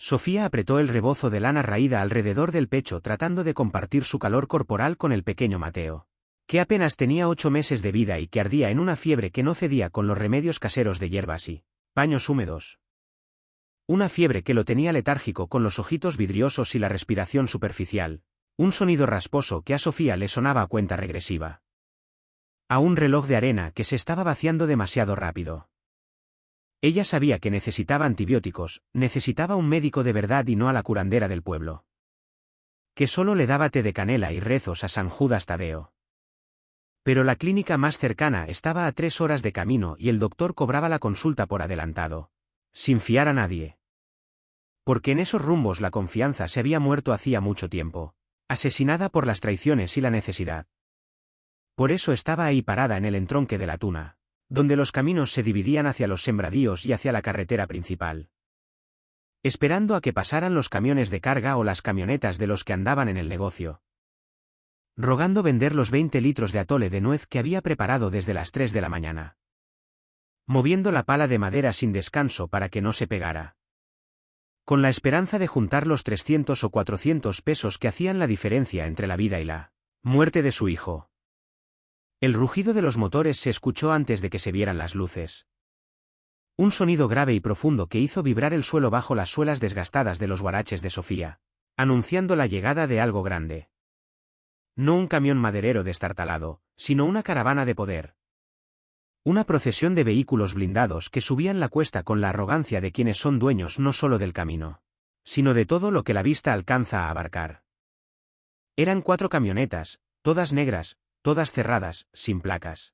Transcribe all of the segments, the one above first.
Sofía apretó el rebozo de lana raída alrededor del pecho tratando de compartir su calor corporal con el pequeño Mateo, que apenas tenía 8 meses de vida y que ardía en una fiebre que no cedía con los remedios caseros de hierbas y paños húmedos. Una fiebre que lo tenía letárgico con los ojitos vidriosos y la respiración superficial, un sonido rasposo que a Sofía le sonaba a cuenta regresiva. A un reloj de arena que se estaba vaciando demasiado rápido. Ella sabía que necesitaba antibióticos, necesitaba un médico de verdad y no a la curandera del pueblo. Que solo le daba té de canela y rezos a San Judas Tadeo. Pero la clínica más cercana estaba a 3 horas de camino y el doctor cobraba la consulta por adelantado, sin fiar a nadie. Porque en esos rumbos la confianza se había muerto hacía mucho tiempo, asesinada por las traiciones y la necesidad. Por eso estaba ahí parada en el entronque de la Tuna, donde los caminos se dividían hacia los sembradíos y hacia la carretera principal. Esperando a que pasaran los camiones de carga o las camionetas de los que andaban en el negocio. Rogando vender los 20 litros de atole de nuez que había preparado desde las 3 de la mañana. Moviendo la pala de madera sin descanso para que no se pegara. Con la esperanza de juntar los 300 o 400 pesos que hacían la diferencia entre la vida y la muerte de su hijo. El rugido de los motores se escuchó antes de que se vieran las luces. Un sonido grave y profundo que hizo vibrar el suelo bajo las suelas desgastadas de los guaraches de Sofía, anunciando la llegada de algo grande. No un camión maderero destartalado, sino una caravana de poder. Una procesión de vehículos blindados que subían la cuesta con la arrogancia de quienes son dueños no solo del camino, sino de todo lo que la vista alcanza a abarcar. Eran 4 camionetas, todas negras, todas cerradas, sin placas.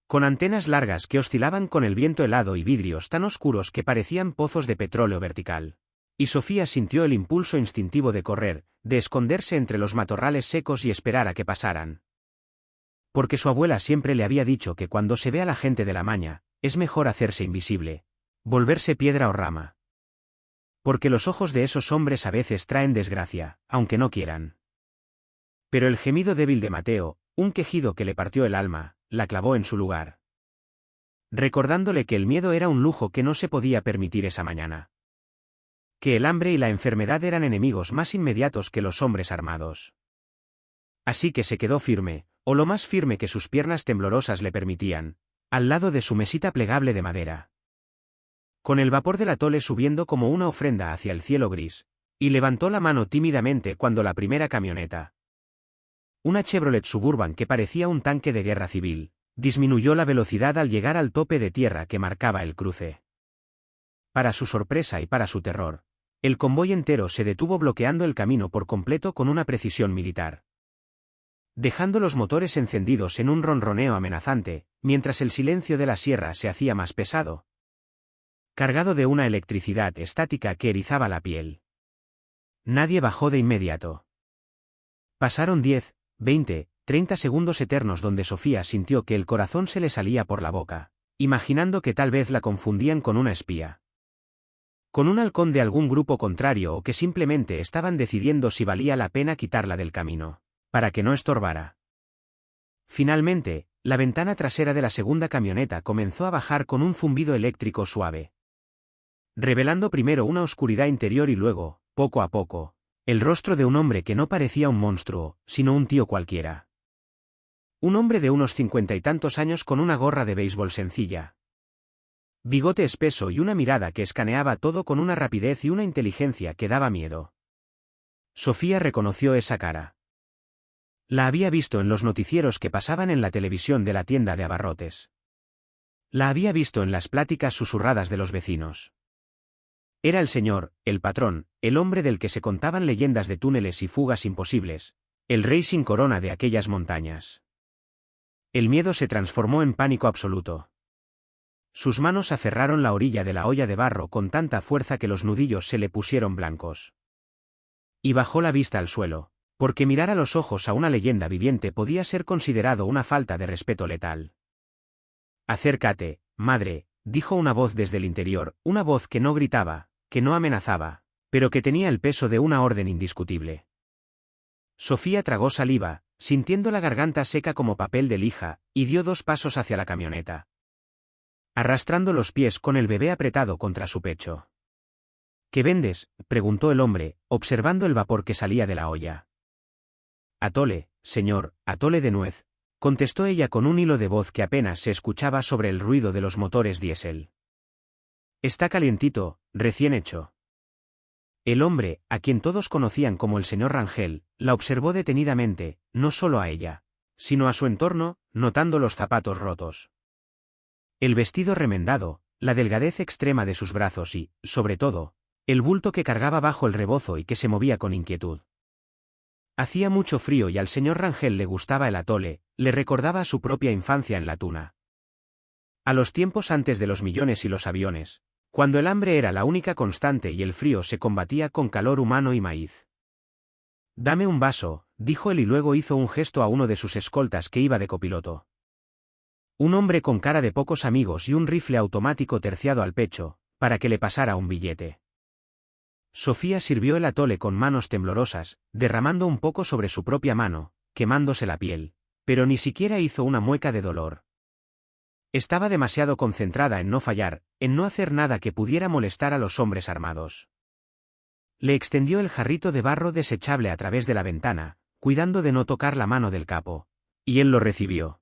Con antenas largas que oscilaban con el viento helado y vidrios tan oscuros que parecían pozos de petróleo vertical. Y Sofía sintió el impulso instintivo de correr, de esconderse entre los matorrales secos y esperar a que pasaran. Porque su abuela siempre le había dicho que cuando se ve a la gente de la maña, es mejor hacerse invisible, volverse piedra o rama. Porque los ojos de esos hombres a veces traen desgracia, aunque no quieran. Pero el gemido débil de Mateo, un quejido que le partió el alma, la clavó en su lugar. Recordándole que el miedo era un lujo que no se podía permitir esa mañana. Que el hambre y la enfermedad eran enemigos más inmediatos que los hombres armados. Así que se quedó firme, o lo más firme que sus piernas temblorosas le permitían, al lado de su mesita plegable de madera. Con el vapor del atole subiendo como una ofrenda hacia el cielo gris, y levantó la mano tímidamente cuando la primera camioneta, una Chevrolet Suburban que parecía un tanque de guerra civil, disminuyó la velocidad al llegar al tope de tierra que marcaba el cruce. Para su sorpresa y para su terror, el convoy entero se detuvo bloqueando el camino por completo con una precisión militar. Dejando los motores encendidos en un ronroneo amenazante, mientras el silencio de la sierra se hacía más pesado. Cargado de una electricidad estática que erizaba la piel. Nadie bajó de inmediato. Pasaron 10, 20, 30 segundos eternos donde Sofía sintió que el corazón se le salía por la boca, imaginando que tal vez la confundían con una espía. Con un halcón de algún grupo contrario o que simplemente estaban decidiendo si valía la pena quitarla del camino, para que no estorbara. Finalmente, la ventana trasera de la segunda camioneta comenzó a bajar con un zumbido eléctrico suave. Revelando primero una oscuridad interior y luego, poco a poco, el rostro de un hombre que no parecía un monstruo, sino un tío cualquiera. Un hombre de unos 50 y tantos años con una gorra de béisbol sencilla. Bigote espeso y una mirada que escaneaba todo con una rapidez y una inteligencia que daba miedo. Sofía reconoció esa cara. La había visto en los noticieros que pasaban en la televisión de la tienda de abarrotes. La había visto en las pláticas susurradas de los vecinos. Era el señor, el patrón, el hombre del que se contaban leyendas de túneles y fugas imposibles, el rey sin corona de aquellas montañas. El miedo se transformó en pánico absoluto. Sus manos aferraron la orilla de la olla de barro con tanta fuerza que los nudillos se le pusieron blancos. Y bajó la vista al suelo, porque mirar a los ojos a una leyenda viviente podía ser considerado una falta de respeto letal. «Acércate, madre», dijo una voz desde el interior, una voz que no gritaba, que no amenazaba, pero que tenía el peso de una orden indiscutible. Sofía tragó saliva, sintiendo la garganta seca como papel de lija, y dio 2 pasos hacia la camioneta. Arrastrando los pies con el bebé apretado contra su pecho. ¿Qué vendes?, preguntó el hombre, observando el vapor que salía de la olla. Atole, señor, atole de nuez, contestó ella con un hilo de voz que apenas se escuchaba sobre el ruido de los motores diésel. Está calientito, recién hecho. El hombre, a quien todos conocían como el señor Rangel, la observó detenidamente, no solo a ella, sino a su entorno, notando los zapatos rotos, el vestido remendado, la delgadez extrema de sus brazos y, sobre todo, el bulto que cargaba bajo el rebozo y que se movía con inquietud. Hacía mucho frío y al señor Rangel le gustaba el atole, le recordaba a su propia infancia en la tuna. A los tiempos antes de los millones y los aviones, cuando el hambre era la única constante y el frío se combatía con calor humano y maíz. Dame un vaso, dijo él y luego hizo un gesto a uno de sus escoltas que iba de copiloto. Un hombre con cara de pocos amigos y un rifle automático terciado al pecho, para que le pasara un billete. Sofía sirvió el atole con manos temblorosas, derramando un poco sobre su propia mano, quemándose la piel, pero ni siquiera hizo una mueca de dolor. Estaba demasiado concentrada en no fallar, en no hacer nada que pudiera molestar a los hombres armados. Le extendió el jarrito de barro desechable a través de la ventana, cuidando de no tocar la mano del capo, y él lo recibió.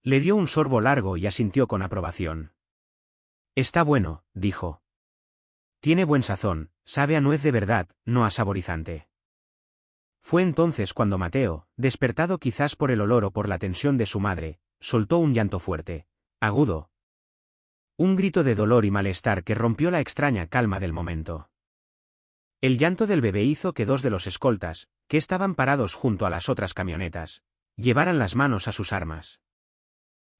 Le dio un sorbo largo y asintió con aprobación. Está bueno, dijo. Tiene buen sazón, sabe a nuez de verdad, no a saborizante. Fue entonces cuando Mateo, despertado quizás por el olor o por la tensión de su madre, soltó un llanto fuerte, agudo. Un grito de dolor y malestar que rompió la extraña calma del momento. El llanto del bebé hizo que dos de los escoltas, que estaban parados junto a las otras camionetas, llevaran las manos a sus armas.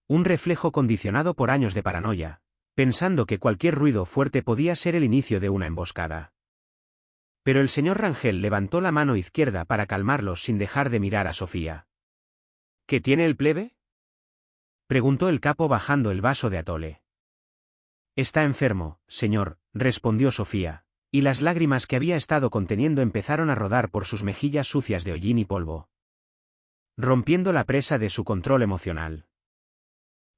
Un reflejo condicionado por años de paranoia, pensando que cualquier ruido fuerte podía ser el inicio de una emboscada. Pero el señor Rangel levantó la mano izquierda para calmarlos sin dejar de mirar a Sofía. ¿Qué tiene el plebe?, preguntó el capo bajando el vaso de atole. Está enfermo, señor, respondió Sofía, y las lágrimas que había estado conteniendo empezaron a rodar por sus mejillas sucias de hollín y polvo, rompiendo la presa de su control emocional.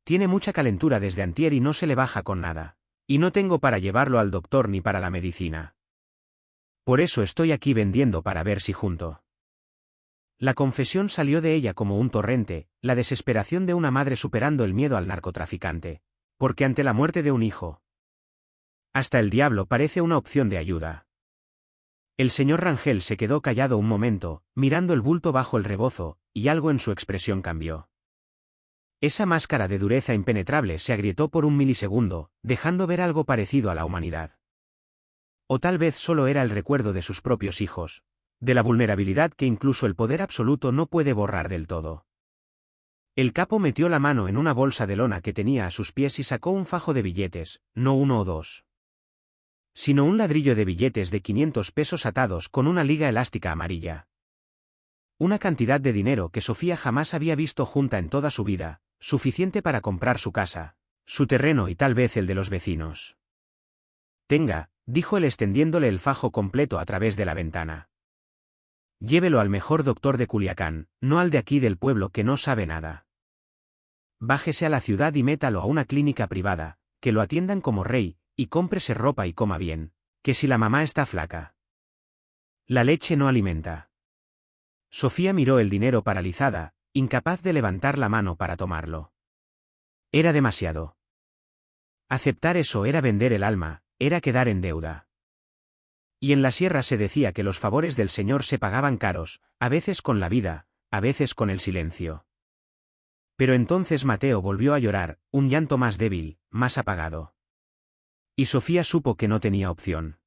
Tiene mucha calentura desde antier y no se le baja con nada, y no tengo para llevarlo al doctor ni para la medicina. Por eso estoy aquí vendiendo para ver si junto. La confesión salió de ella como un torrente, la desesperación de una madre superando el miedo al narcotraficante, porque ante la muerte de un hijo, hasta el diablo parece una opción de ayuda. El señor Rangel se quedó callado un momento, mirando el bulto bajo el rebozo, y algo en su expresión cambió. Esa máscara de dureza impenetrable se agrietó por un milisegundo, dejando ver algo parecido a la humanidad. O tal vez solo era el recuerdo de sus propios hijos, de la vulnerabilidad que incluso el poder absoluto no puede borrar del todo. El capo metió la mano en una bolsa de lona que tenía a sus pies y sacó un fajo de billetes, no uno o dos, sino un ladrillo de billetes de 500 pesos atados con una liga elástica amarilla. Una cantidad de dinero que Sofía jamás había visto junta en toda su vida, suficiente para comprar su casa, su terreno y tal vez el de los vecinos. Tenga, dijo él extendiéndole el fajo completo a través de la ventana. Llévelo al mejor doctor de Culiacán, no al de aquí del pueblo que no sabe nada. Bájese a la ciudad y métalo a una clínica privada, que lo atiendan como rey, y cómprese ropa y coma bien, que si la mamá está flaca. La leche no alimenta. Sofía miró el dinero paralizada, incapaz de levantar la mano para tomarlo. Era demasiado. Aceptar eso era vender el alma, era quedar en deuda. Y en la sierra se decía que los favores del Señor se pagaban caros, a veces con la vida, a veces con el silencio. Pero entonces Mateo volvió a llorar, un llanto más débil, más apagado. Y Sofía supo que no tenía opción.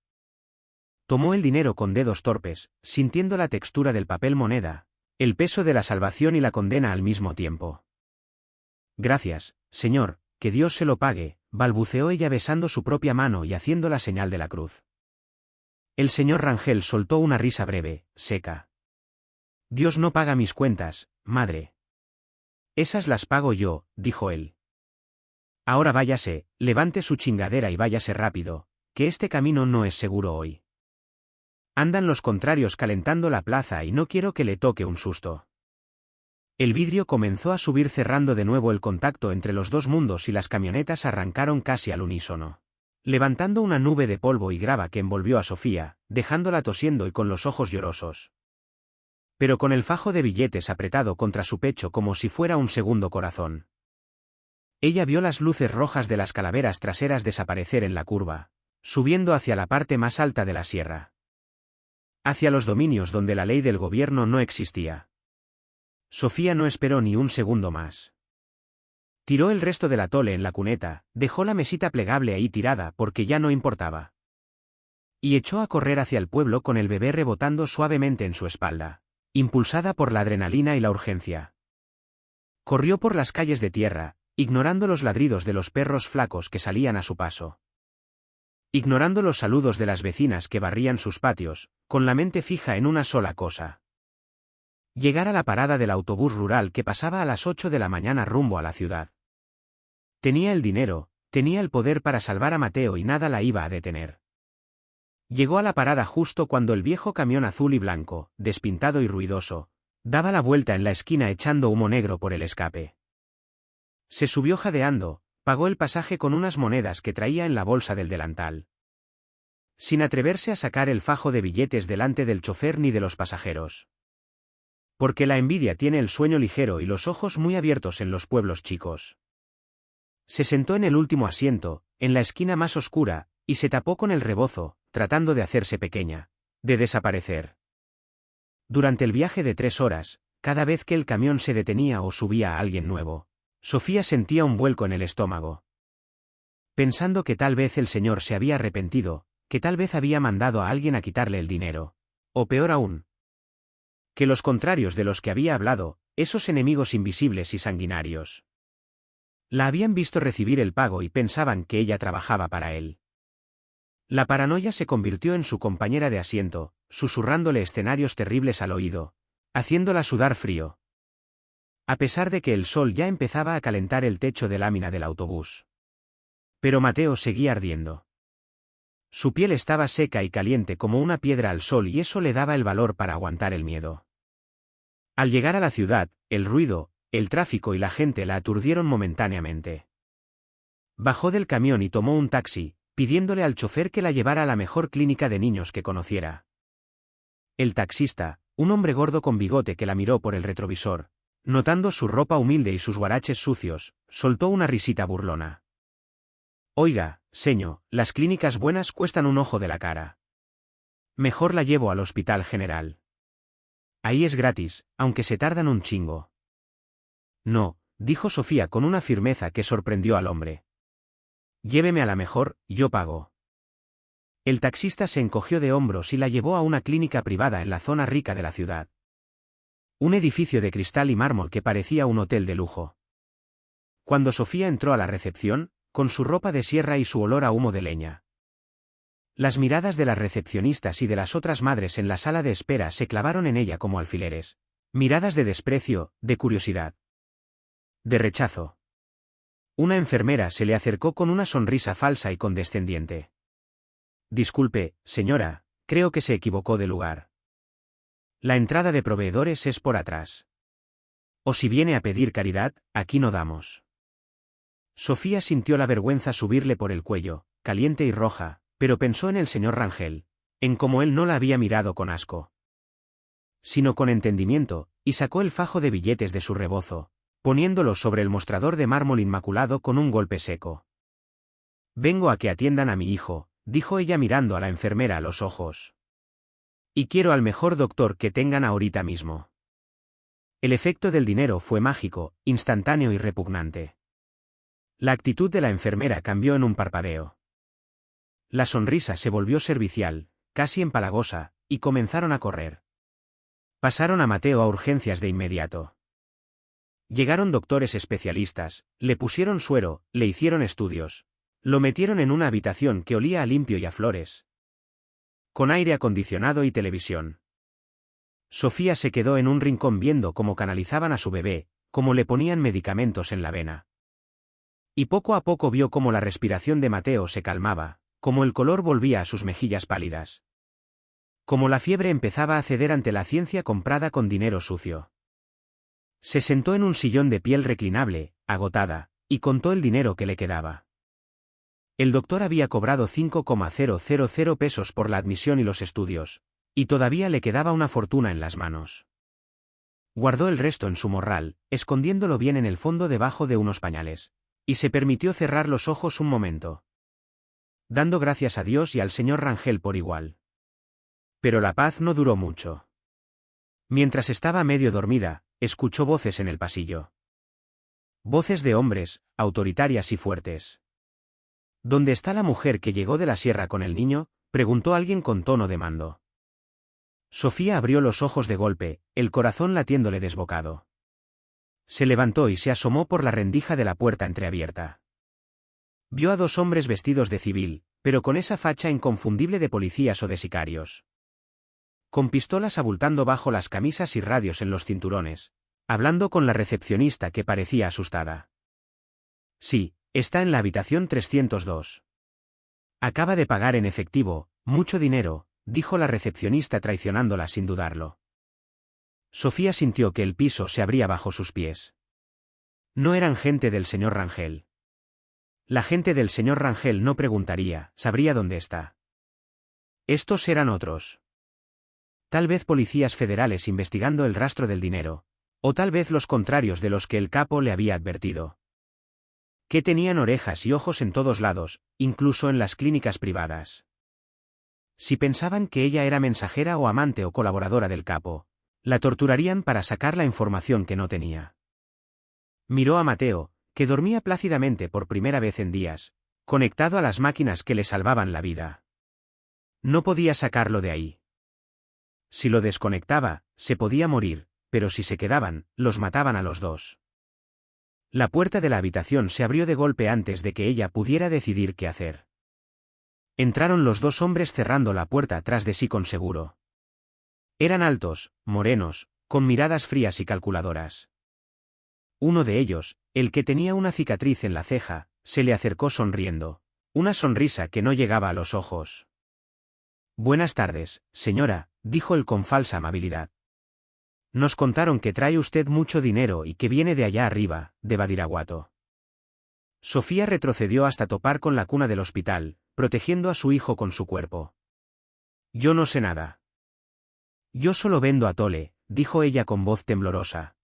Tomó el dinero con dedos torpes, sintiendo la textura del papel moneda, el peso de la salvación y la condena al mismo tiempo. Gracias, Señor, que Dios se lo pague, balbuceó ella besando su propia mano y haciendo la señal de la cruz. El señor Rangel soltó una risa breve, seca. Dios no paga mis cuentas, madre. Esas las pago yo, dijo él. Ahora váyase, levante su chingadera y váyase rápido, que este camino no es seguro hoy. Andan los contrarios calentando la plaza y no quiero que le toque un susto. El vidrio comenzó a subir cerrando de nuevo el contacto entre los dos mundos y las camionetas arrancaron casi al unísono. levantando una nube de polvo y grava que envolvió a Sofía, dejándola tosiendo y con los ojos llorosos. Pero con el fajo de billetes apretado contra su pecho como si fuera un segundo corazón. Ella vio las luces rojas de las calaveras traseras desaparecer en la curva, subiendo hacia la parte más alta de la sierra. Hacia los dominios donde la ley del gobierno no existía. Sofía no esperó ni un segundo más. Tiró el resto del atole en la cuneta, dejó la mesita plegable ahí tirada porque ya no importaba. Y echó a correr hacia el pueblo con el bebé rebotando suavemente en su espalda, impulsada por la adrenalina y la urgencia. Corrió por las calles de tierra, ignorando los ladridos de los perros flacos que salían a su paso. Ignorando los saludos de las vecinas que barrían sus patios, con la mente fija en una sola cosa. Llegar a la parada del autobús rural que pasaba a las 8 de la mañana rumbo a la ciudad. Tenía el dinero, tenía el poder para salvar a Mateo y nada la iba a detener. Llegó a la parada justo cuando el viejo camión azul y blanco, despintado y ruidoso, daba la vuelta en la esquina echando humo negro por el escape. Se subió jadeando, pagó el pasaje con unas monedas que traía en la bolsa del delantal. Sin atreverse a sacar el fajo de billetes delante del chofer ni de los pasajeros. Porque la envidia tiene el sueño ligero y los ojos muy abiertos en los pueblos chicos. Se sentó en el último asiento, en la esquina más oscura, y se tapó con el rebozo, tratando de hacerse pequeña, de desaparecer. Durante el viaje de 3 horas, cada vez que el camión se detenía o subía a alguien nuevo, Sofía sentía un vuelco en el estómago. Pensando que tal vez el señor se había arrepentido, que tal vez había mandado a alguien a quitarle el dinero. O peor aún, que los contrarios de los que había hablado, esos enemigos invisibles y sanguinarios, la habían visto recibir el pago y pensaban que ella trabajaba para él. La paranoia se convirtió en su compañera de asiento, susurrándole escenarios terribles al oído, haciéndola sudar frío. A pesar de que el sol ya empezaba a calentar el techo de lámina del autobús. Pero Mateo seguía ardiendo. Su piel estaba seca y caliente como una piedra al sol y eso le daba el valor para aguantar el miedo. Al llegar a la ciudad, el ruido, el tráfico y la gente la aturdieron momentáneamente. Bajó del camión y tomó un taxi, pidiéndole al chofer que la llevara a la mejor clínica de niños que conociera. El taxista, un hombre gordo con bigote que la miró por el retrovisor, notando su ropa humilde y sus guaraches sucios, soltó una risita burlona. Oiga, señor, las clínicas buenas cuestan un ojo de la cara. Mejor la llevo al hospital general. Ahí es gratis, aunque se tardan un chingo. No, dijo Sofía con una firmeza que sorprendió al hombre. Lléveme a la mejor, yo pago. El taxista se encogió de hombros y la llevó a una clínica privada en la zona rica de la ciudad. Un edificio de cristal y mármol que parecía un hotel de lujo. Cuando Sofía entró a la recepción, con su ropa de sierra y su olor a humo de leña. Las miradas de las recepcionistas y de las otras madres en la sala de espera se clavaron en ella como alfileres. Miradas de desprecio, de curiosidad. De rechazo. Una enfermera se le acercó con una sonrisa falsa y condescendiente. Disculpe, señora, creo que se equivocó de lugar. La entrada de proveedores es por atrás. O si viene a pedir caridad, aquí no damos. Sofía sintió la vergüenza subirle por el cuello, caliente y roja, pero pensó en el señor Rangel, en cómo él no la había mirado con asco, sino con entendimiento, y sacó el fajo de billetes de su rebozo, poniéndolo sobre el mostrador de mármol inmaculado con un golpe seco. Vengo a que atiendan a mi hijo, dijo ella mirando a la enfermera a los ojos. Y quiero al mejor doctor que tengan ahorita mismo. El efecto del dinero fue mágico, instantáneo y repugnante. La actitud de la enfermera cambió en un parpadeo. La sonrisa se volvió servicial, casi empalagosa, y comenzaron a correr. Pasaron a Mateo a urgencias de inmediato. Llegaron doctores especialistas, le pusieron suero, le hicieron estudios. Lo metieron en una habitación que olía a limpio y a flores, con aire acondicionado y televisión. Sofía se quedó en un rincón viendo cómo canalizaban a su bebé, cómo le ponían medicamentos en la vena. Y poco a poco vio cómo la respiración de Mateo se calmaba, cómo el color volvía a sus mejillas pálidas. Cómo la fiebre empezaba a ceder ante la ciencia comprada con dinero sucio. Se sentó en un sillón de piel reclinable, agotada, y contó el dinero que le quedaba. El doctor había cobrado 5,000 pesos por la admisión y los estudios, y todavía le quedaba una fortuna en las manos. Guardó el resto en su morral, escondiéndolo bien en el fondo debajo de unos pañales, y se permitió cerrar los ojos un momento, dando gracias a Dios y al señor Rangel por igual. Pero la paz no duró mucho. Mientras estaba medio dormida, escuchó voces en el pasillo. Voces de hombres, autoritarias y fuertes. ¿Dónde está la mujer que llegó de la sierra con el niño?, preguntó alguien con tono de mando. Sofía abrió los ojos de golpe, el corazón latiéndole desbocado. Se levantó y se asomó por la rendija de la puerta entreabierta. Vio a dos hombres vestidos de civil, pero con esa facha inconfundible de policías o de sicarios. Con pistolas abultando bajo las camisas y radios en los cinturones, hablando con la recepcionista que parecía asustada. Sí, está en la habitación 302. Acaba de pagar en efectivo, mucho dinero, dijo la recepcionista traicionándola sin dudarlo. Sofía sintió que el piso se abría bajo sus pies. No eran gente del señor Rangel. La gente del señor Rangel no preguntaría, sabría dónde está. Estos eran otros. Tal vez policías federales investigando el rastro del dinero, o tal vez los contrarios de los que el capo le había advertido. Que tenían orejas y ojos en todos lados, incluso en las clínicas privadas. Si pensaban que ella era mensajera o amante o colaboradora del capo, la torturarían para sacar la información que no tenía. Miró a Mateo, que dormía plácidamente por primera vez en días, conectado a las máquinas que le salvaban la vida. No podía sacarlo de ahí. Si lo desconectaba, se podía morir, pero si se quedaban, los mataban a los dos. La puerta de la habitación se abrió de golpe antes de que ella pudiera decidir qué hacer. Entraron los dos hombres cerrando la puerta tras de sí con seguro. Eran altos, morenos, con miradas frías y calculadoras. Uno de ellos, el que tenía una cicatriz en la ceja, se le acercó sonriendo, una sonrisa que no llegaba a los ojos. Buenas tardes, señora, dijo él con falsa amabilidad. Nos contaron que trae usted mucho dinero y que viene de allá arriba, de Badiraguato. Sofía retrocedió hasta topar con la cuna del hospital, protegiendo a su hijo con su cuerpo. Yo no sé nada. Yo solo vendo atole, dijo ella con voz temblorosa.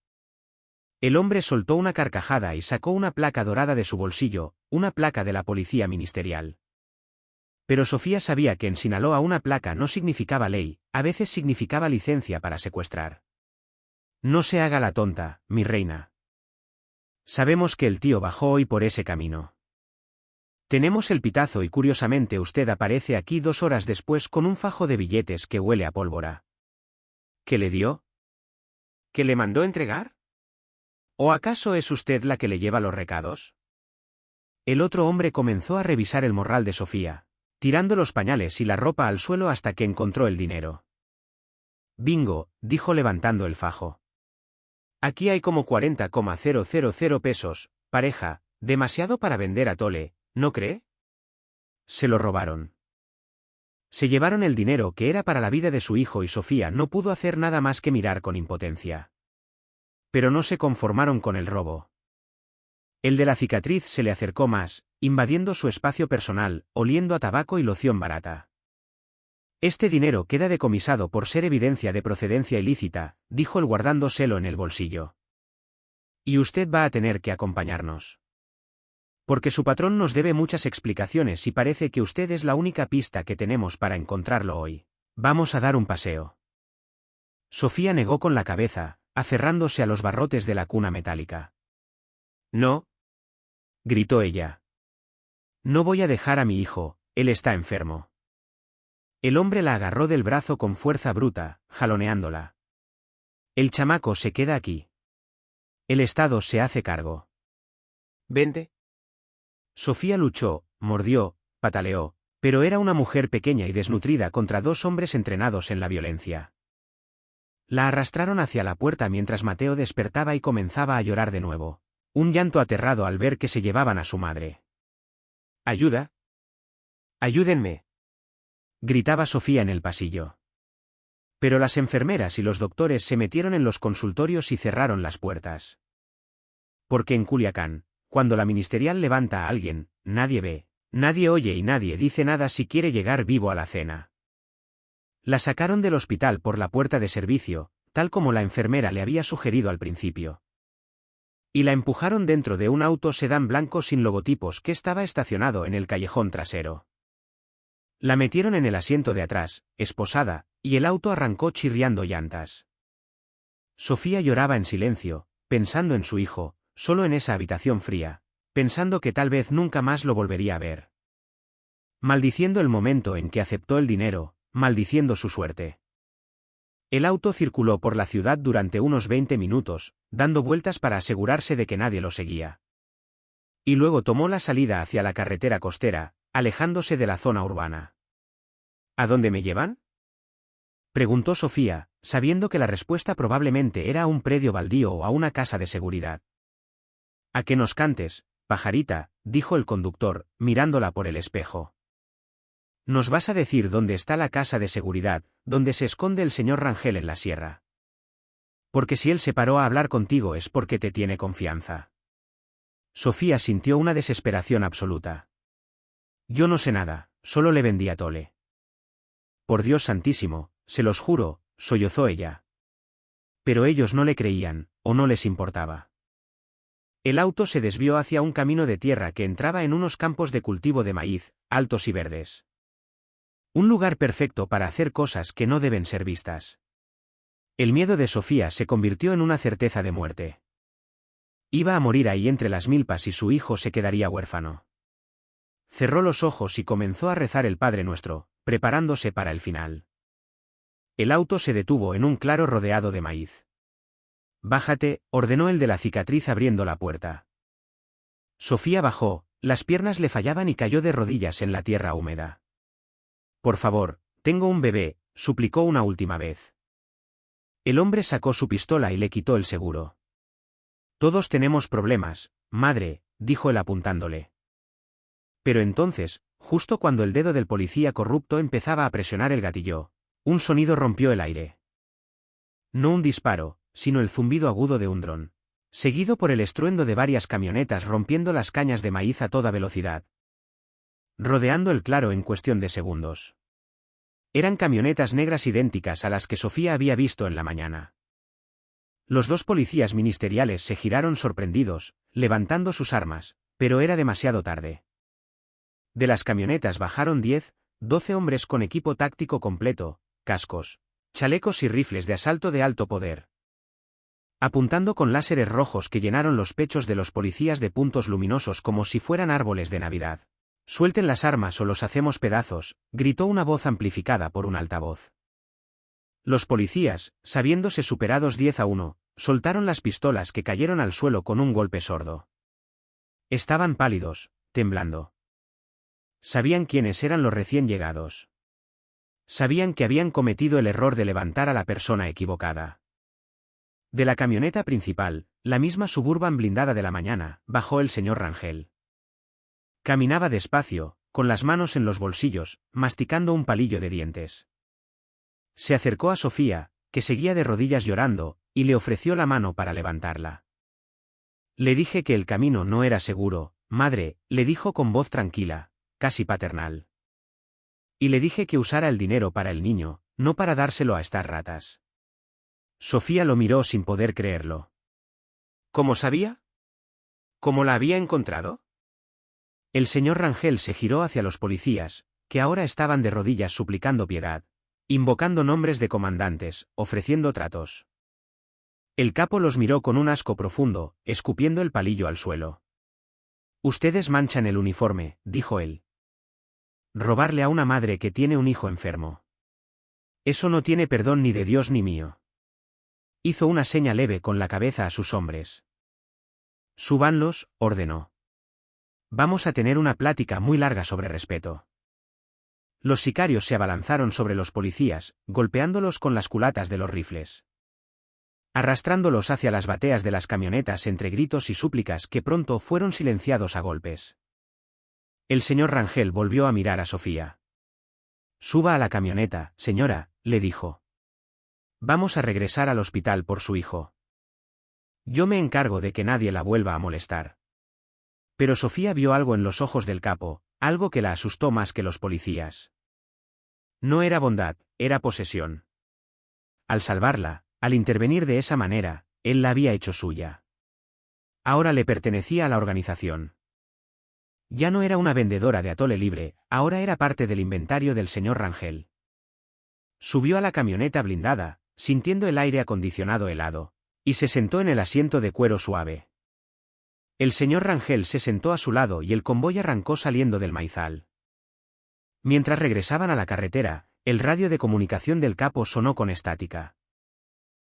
El hombre soltó una carcajada y sacó una placa dorada de su bolsillo, una placa de la policía ministerial. Pero Sofía sabía que en Sinaloa una placa no significaba ley, a veces significaba licencia para secuestrar. No se haga la tonta, mi reina. Sabemos que el tío bajó hoy por ese camino. Tenemos el pitazo y curiosamente usted aparece aquí 2 horas después con un fajo de billetes que huele a pólvora. ¿Qué le dio? ¿Qué le mandó entregar? ¿O acaso es usted la que le lleva los recados? El otro hombre comenzó a revisar el morral de Sofía, tirando los pañales y la ropa al suelo hasta que encontró el dinero. Bingo, dijo levantando el fajo. Aquí hay como 40,000 pesos, pareja, demasiado para vender atole, ¿no cree? Se lo robaron. Se llevaron el dinero que era para la vida de su hijo y Sofía no pudo hacer nada más que mirar con impotencia. Pero no se conformaron con el robo. El de la cicatriz se le acercó más, invadiendo su espacio personal, oliendo a tabaco y loción barata. Este dinero queda decomisado por ser evidencia de procedencia ilícita, dijo él guardándoselo en el bolsillo. Y usted va a tener que acompañarnos. Porque su patrón nos debe muchas explicaciones y parece que usted es la única pista que tenemos para encontrarlo hoy. Vamos a dar un paseo. Sofía negó con la cabeza, aferrándose a los barrotes de la cuna metálica. No, gritó ella. No voy a dejar a mi hijo, él está enfermo. El hombre la agarró del brazo con fuerza bruta, jaloneándola. El chamaco se queda aquí. El Estado se hace cargo. Vente. Sofía luchó, mordió, pataleó, pero era una mujer pequeña y desnutrida contra 2 hombres entrenados en la violencia. La arrastraron hacia la puerta mientras Mateo despertaba y comenzaba a llorar de nuevo, un llanto aterrado al ver que se llevaban a su madre. ¿Ayuda? ¡Ayúdenme!, gritaba Sofía en el pasillo. Pero las enfermeras y los doctores se metieron en los consultorios y cerraron las puertas. Porque en Culiacán, cuando la ministerial levanta a alguien, nadie ve, Nadie oye y nadie dice nada si quiere llegar vivo a la cena. La sacaron del hospital por la puerta de servicio, tal como la enfermera le había sugerido al principio. Y la empujaron dentro de un auto sedán blanco sin logotipos que estaba estacionado en el callejón trasero. La metieron en el asiento de atrás, esposada, y el auto arrancó chirriando llantas. Sofía lloraba en silencio, pensando en su hijo, solo en esa habitación fría, pensando que tal vez nunca más lo volvería a ver. Maldiciendo el momento en que aceptó el dinero, maldiciendo su suerte. El auto circuló por la ciudad durante unos 20 minutos, dando vueltas para asegurarse de que nadie lo seguía. Y luego tomó la salida hacia la carretera costera, alejándose de la zona urbana. ¿A dónde me llevan?, preguntó Sofía, sabiendo que la respuesta probablemente era a un predio baldío o a una casa de seguridad. «A que nos cantes, pajarita», dijo el conductor, mirándola por el espejo. «Nos vas a decir dónde está la casa de seguridad, donde se esconde el señor Rangel en la sierra. Porque si él se paró a hablar contigo es porque te tiene confianza». Sofía sintió una desesperación absoluta. «Yo no sé nada, solo le vendí a Tole». «Por Dios santísimo, se los juro», sollozó ella. Pero ellos no le creían, o no les importaba. El auto se desvió hacia un camino de tierra que entraba en unos campos de cultivo de maíz, altos y verdes. Un lugar perfecto para hacer cosas que no deben ser vistas. El miedo de Sofía se convirtió en una certeza de muerte. Iba a morir ahí entre las milpas y su hijo se quedaría huérfano. Cerró los ojos y comenzó a rezar el Padre Nuestro, preparándose para el final. El auto se detuvo en un claro rodeado de maíz. «Bájate», ordenó el de la cicatriz abriendo la puerta. Sofía bajó, las piernas le fallaban y cayó de rodillas en la tierra húmeda. «Por favor, tengo un bebé», suplicó una última vez. El hombre sacó su pistola y le quitó el seguro. «Todos tenemos problemas, madre», dijo él apuntándole. Pero entonces, justo cuando el dedo del policía corrupto empezaba a presionar el gatillo, un sonido rompió el aire. No un disparo, sino el zumbido agudo de un dron, seguido por el estruendo de varias camionetas rompiendo las cañas de maíz a toda velocidad, rodeando el claro en cuestión de segundos. Eran camionetas negras idénticas a las que Sofía había visto en la mañana. Los dos policías ministeriales se giraron sorprendidos, levantando sus armas, pero era demasiado tarde. De las camionetas bajaron 10, 12 hombres con equipo táctico completo, cascos, chalecos y rifles de asalto de alto poder, apuntando con láseres rojos que llenaron los pechos de los policías de puntos luminosos como si fueran árboles de Navidad. «Suelten las armas o los hacemos pedazos», gritó una voz amplificada por un altavoz. Los policías, sabiéndose superados 10-1, soltaron las pistolas que cayeron al suelo con un golpe sordo. Estaban pálidos, temblando. Sabían quiénes eran los recién llegados. Sabían que habían cometido el error de levantar a la persona equivocada. De la camioneta principal, la misma Suburban blindada de la mañana, bajó el señor Rangel. Caminaba despacio, con las manos en los bolsillos, masticando un palillo de dientes. Se acercó a Sofía, que seguía de rodillas llorando, y le ofreció la mano para levantarla. «Le dije que el camino no era seguro, madre», le dijo con voz tranquila, casi paternal. «Y le dije que usara el dinero para el niño, no para dárselo a estas ratas». Sofía lo miró sin poder creerlo. ¿Cómo sabía? ¿Cómo la había encontrado? El señor Rangel se giró hacia los policías, que ahora estaban de rodillas suplicando piedad, invocando nombres de comandantes, ofreciendo tratos. El capo los miró con un asco profundo, escupiendo el palillo al suelo. «Ustedes manchan el uniforme», dijo él. «Robarle a una madre que tiene un hijo enfermo. Eso no tiene perdón ni de Dios ni mío». Hizo una seña leve con la cabeza a sus hombres. «Súbanlos», ordenó. «Vamos a tener una plática muy larga sobre respeto». Los sicarios se abalanzaron sobre los policías, golpeándolos con las culatas de los rifles, arrastrándolos hacia las bateas de las camionetas entre gritos y súplicas que pronto fueron silenciados a golpes. El señor Rangel volvió a mirar a Sofía. «Suba a la camioneta, señora», le dijo. «Vamos a regresar al hospital por su hijo. Yo me encargo de que nadie la vuelva a molestar». Pero Sofía vio algo en los ojos del capo, algo que la asustó más que los policías. No era bondad, era posesión. Al salvarla, al intervenir de esa manera, él la había hecho suya. Ahora le pertenecía a la organización. Ya no era una vendedora de atole libre, ahora era parte del inventario del señor Rangel. Subió a la camioneta blindada, sintiendo el aire acondicionado helado, y se sentó en el asiento de cuero suave. El señor Rangel se sentó a su lado y el convoy arrancó saliendo del maizal. Mientras regresaban a la carretera, el radio de comunicación del capo sonó con estática.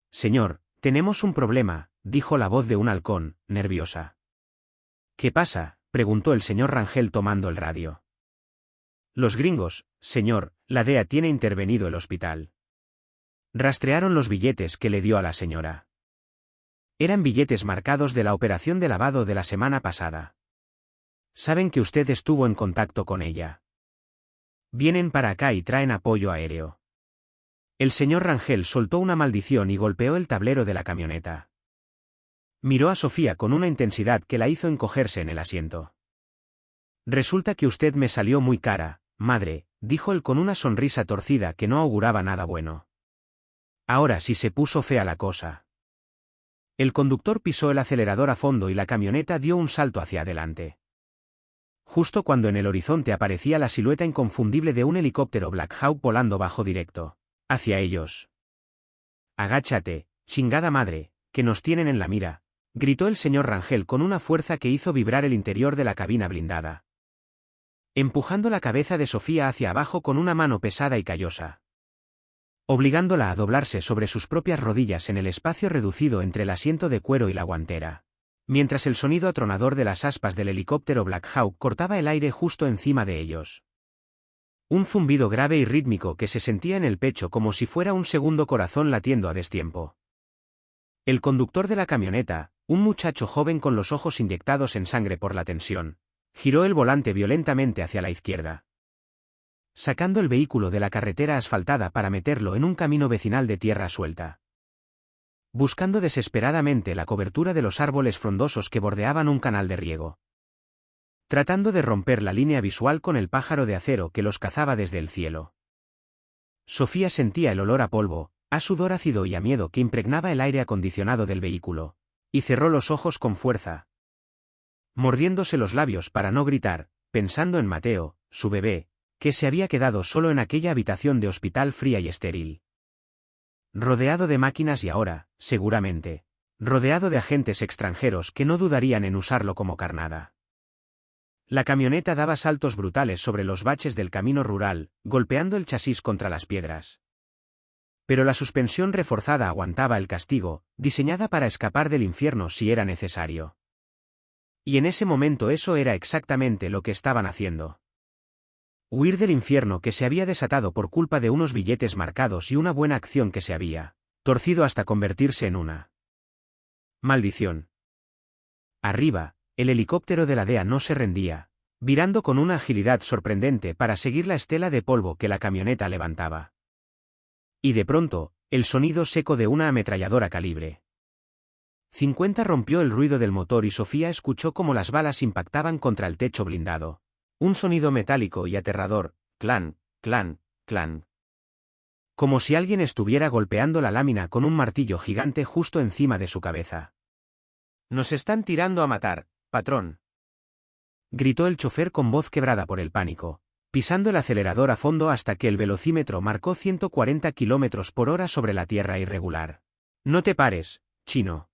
«Señor, tenemos un problema», dijo la voz de un halcón, nerviosa. «¿Qué pasa?», preguntó el señor Rangel tomando el radio. «Los gringos, señor, la DEA tiene intervenido el hospital». Rastrearon los billetes que le dio a la señora. Eran billetes marcados de la operación de lavado de la semana pasada. Saben que usted estuvo en contacto con ella. Vienen para acá y traen apoyo aéreo. El señor Rangel soltó una maldición y golpeó el tablero de la camioneta. Miró a Sofía con una intensidad que la hizo encogerse en el asiento. «Resulta que usted me salió muy cara, madre», dijo él con una sonrisa torcida que no auguraba nada bueno. Ahora sí se puso fea la cosa. El conductor pisó el acelerador a fondo y la camioneta dio un salto hacia adelante. Justo cuando en el horizonte aparecía la silueta inconfundible de un helicóptero Black Hawk volando bajo directo hacia ellos. «Agáchate, chingada madre, que nos tienen en la mira», gritó el señor Rangel con una fuerza que hizo vibrar el interior de la cabina blindada, empujando la cabeza de Sofía hacia abajo con una mano pesada y callosa, obligándola a doblarse sobre sus propias rodillas en el espacio reducido entre el asiento de cuero y la guantera, mientras el sonido atronador de las aspas del helicóptero Black Hawk cortaba el aire justo encima de ellos. Un zumbido grave y rítmico que se sentía en el pecho como si fuera un segundo corazón latiendo a destiempo. El conductor de la camioneta, un muchacho joven con los ojos inyectados en sangre por la tensión, giró el volante violentamente hacia la izquierda, sacando el vehículo de la carretera asfaltada para meterlo en un camino vecinal de tierra suelta. Buscando desesperadamente la cobertura de los árboles frondosos que bordeaban un canal de riego. Tratando de romper la línea visual con el pájaro de acero que los cazaba desde el cielo. Sofía sentía el olor a polvo, a sudor ácido y a miedo que impregnaba el aire acondicionado del vehículo, y cerró los ojos con fuerza, mordiéndose los labios para no gritar, pensando en Mateo, su bebé, que se había quedado solo en aquella habitación de hospital fría y estéril. Rodeado de máquinas y ahora, seguramente, rodeado de agentes extranjeros que no dudarían en usarlo como carnada. La camioneta daba saltos brutales sobre los baches del camino rural, golpeando el chasis contra las piedras. Pero la suspensión reforzada aguantaba el castigo, diseñada para escapar del infierno si era necesario. Y en ese momento eso era exactamente lo que estaban haciendo. Huir del infierno que se había desatado por culpa de unos billetes marcados y una buena acción que se había torcido hasta convertirse en una maldición. Arriba, el helicóptero de la DEA no se rendía, virando con una agilidad sorprendente para seguir la estela de polvo que la camioneta levantaba. Y de pronto, el sonido seco de una ametralladora calibre 50 rompió el ruido del motor y Sofía escuchó cómo las balas impactaban contra el techo blindado. Un sonido metálico y aterrador, clan, clan, clan. Como si alguien estuviera golpeando la lámina con un martillo gigante justo encima de su cabeza. «Nos están tirando a matar, patrón», gritó el chofer con voz quebrada por el pánico, pisando el acelerador a fondo hasta que el velocímetro marcó 140 km/h sobre la tierra irregular. «No te pares, chino.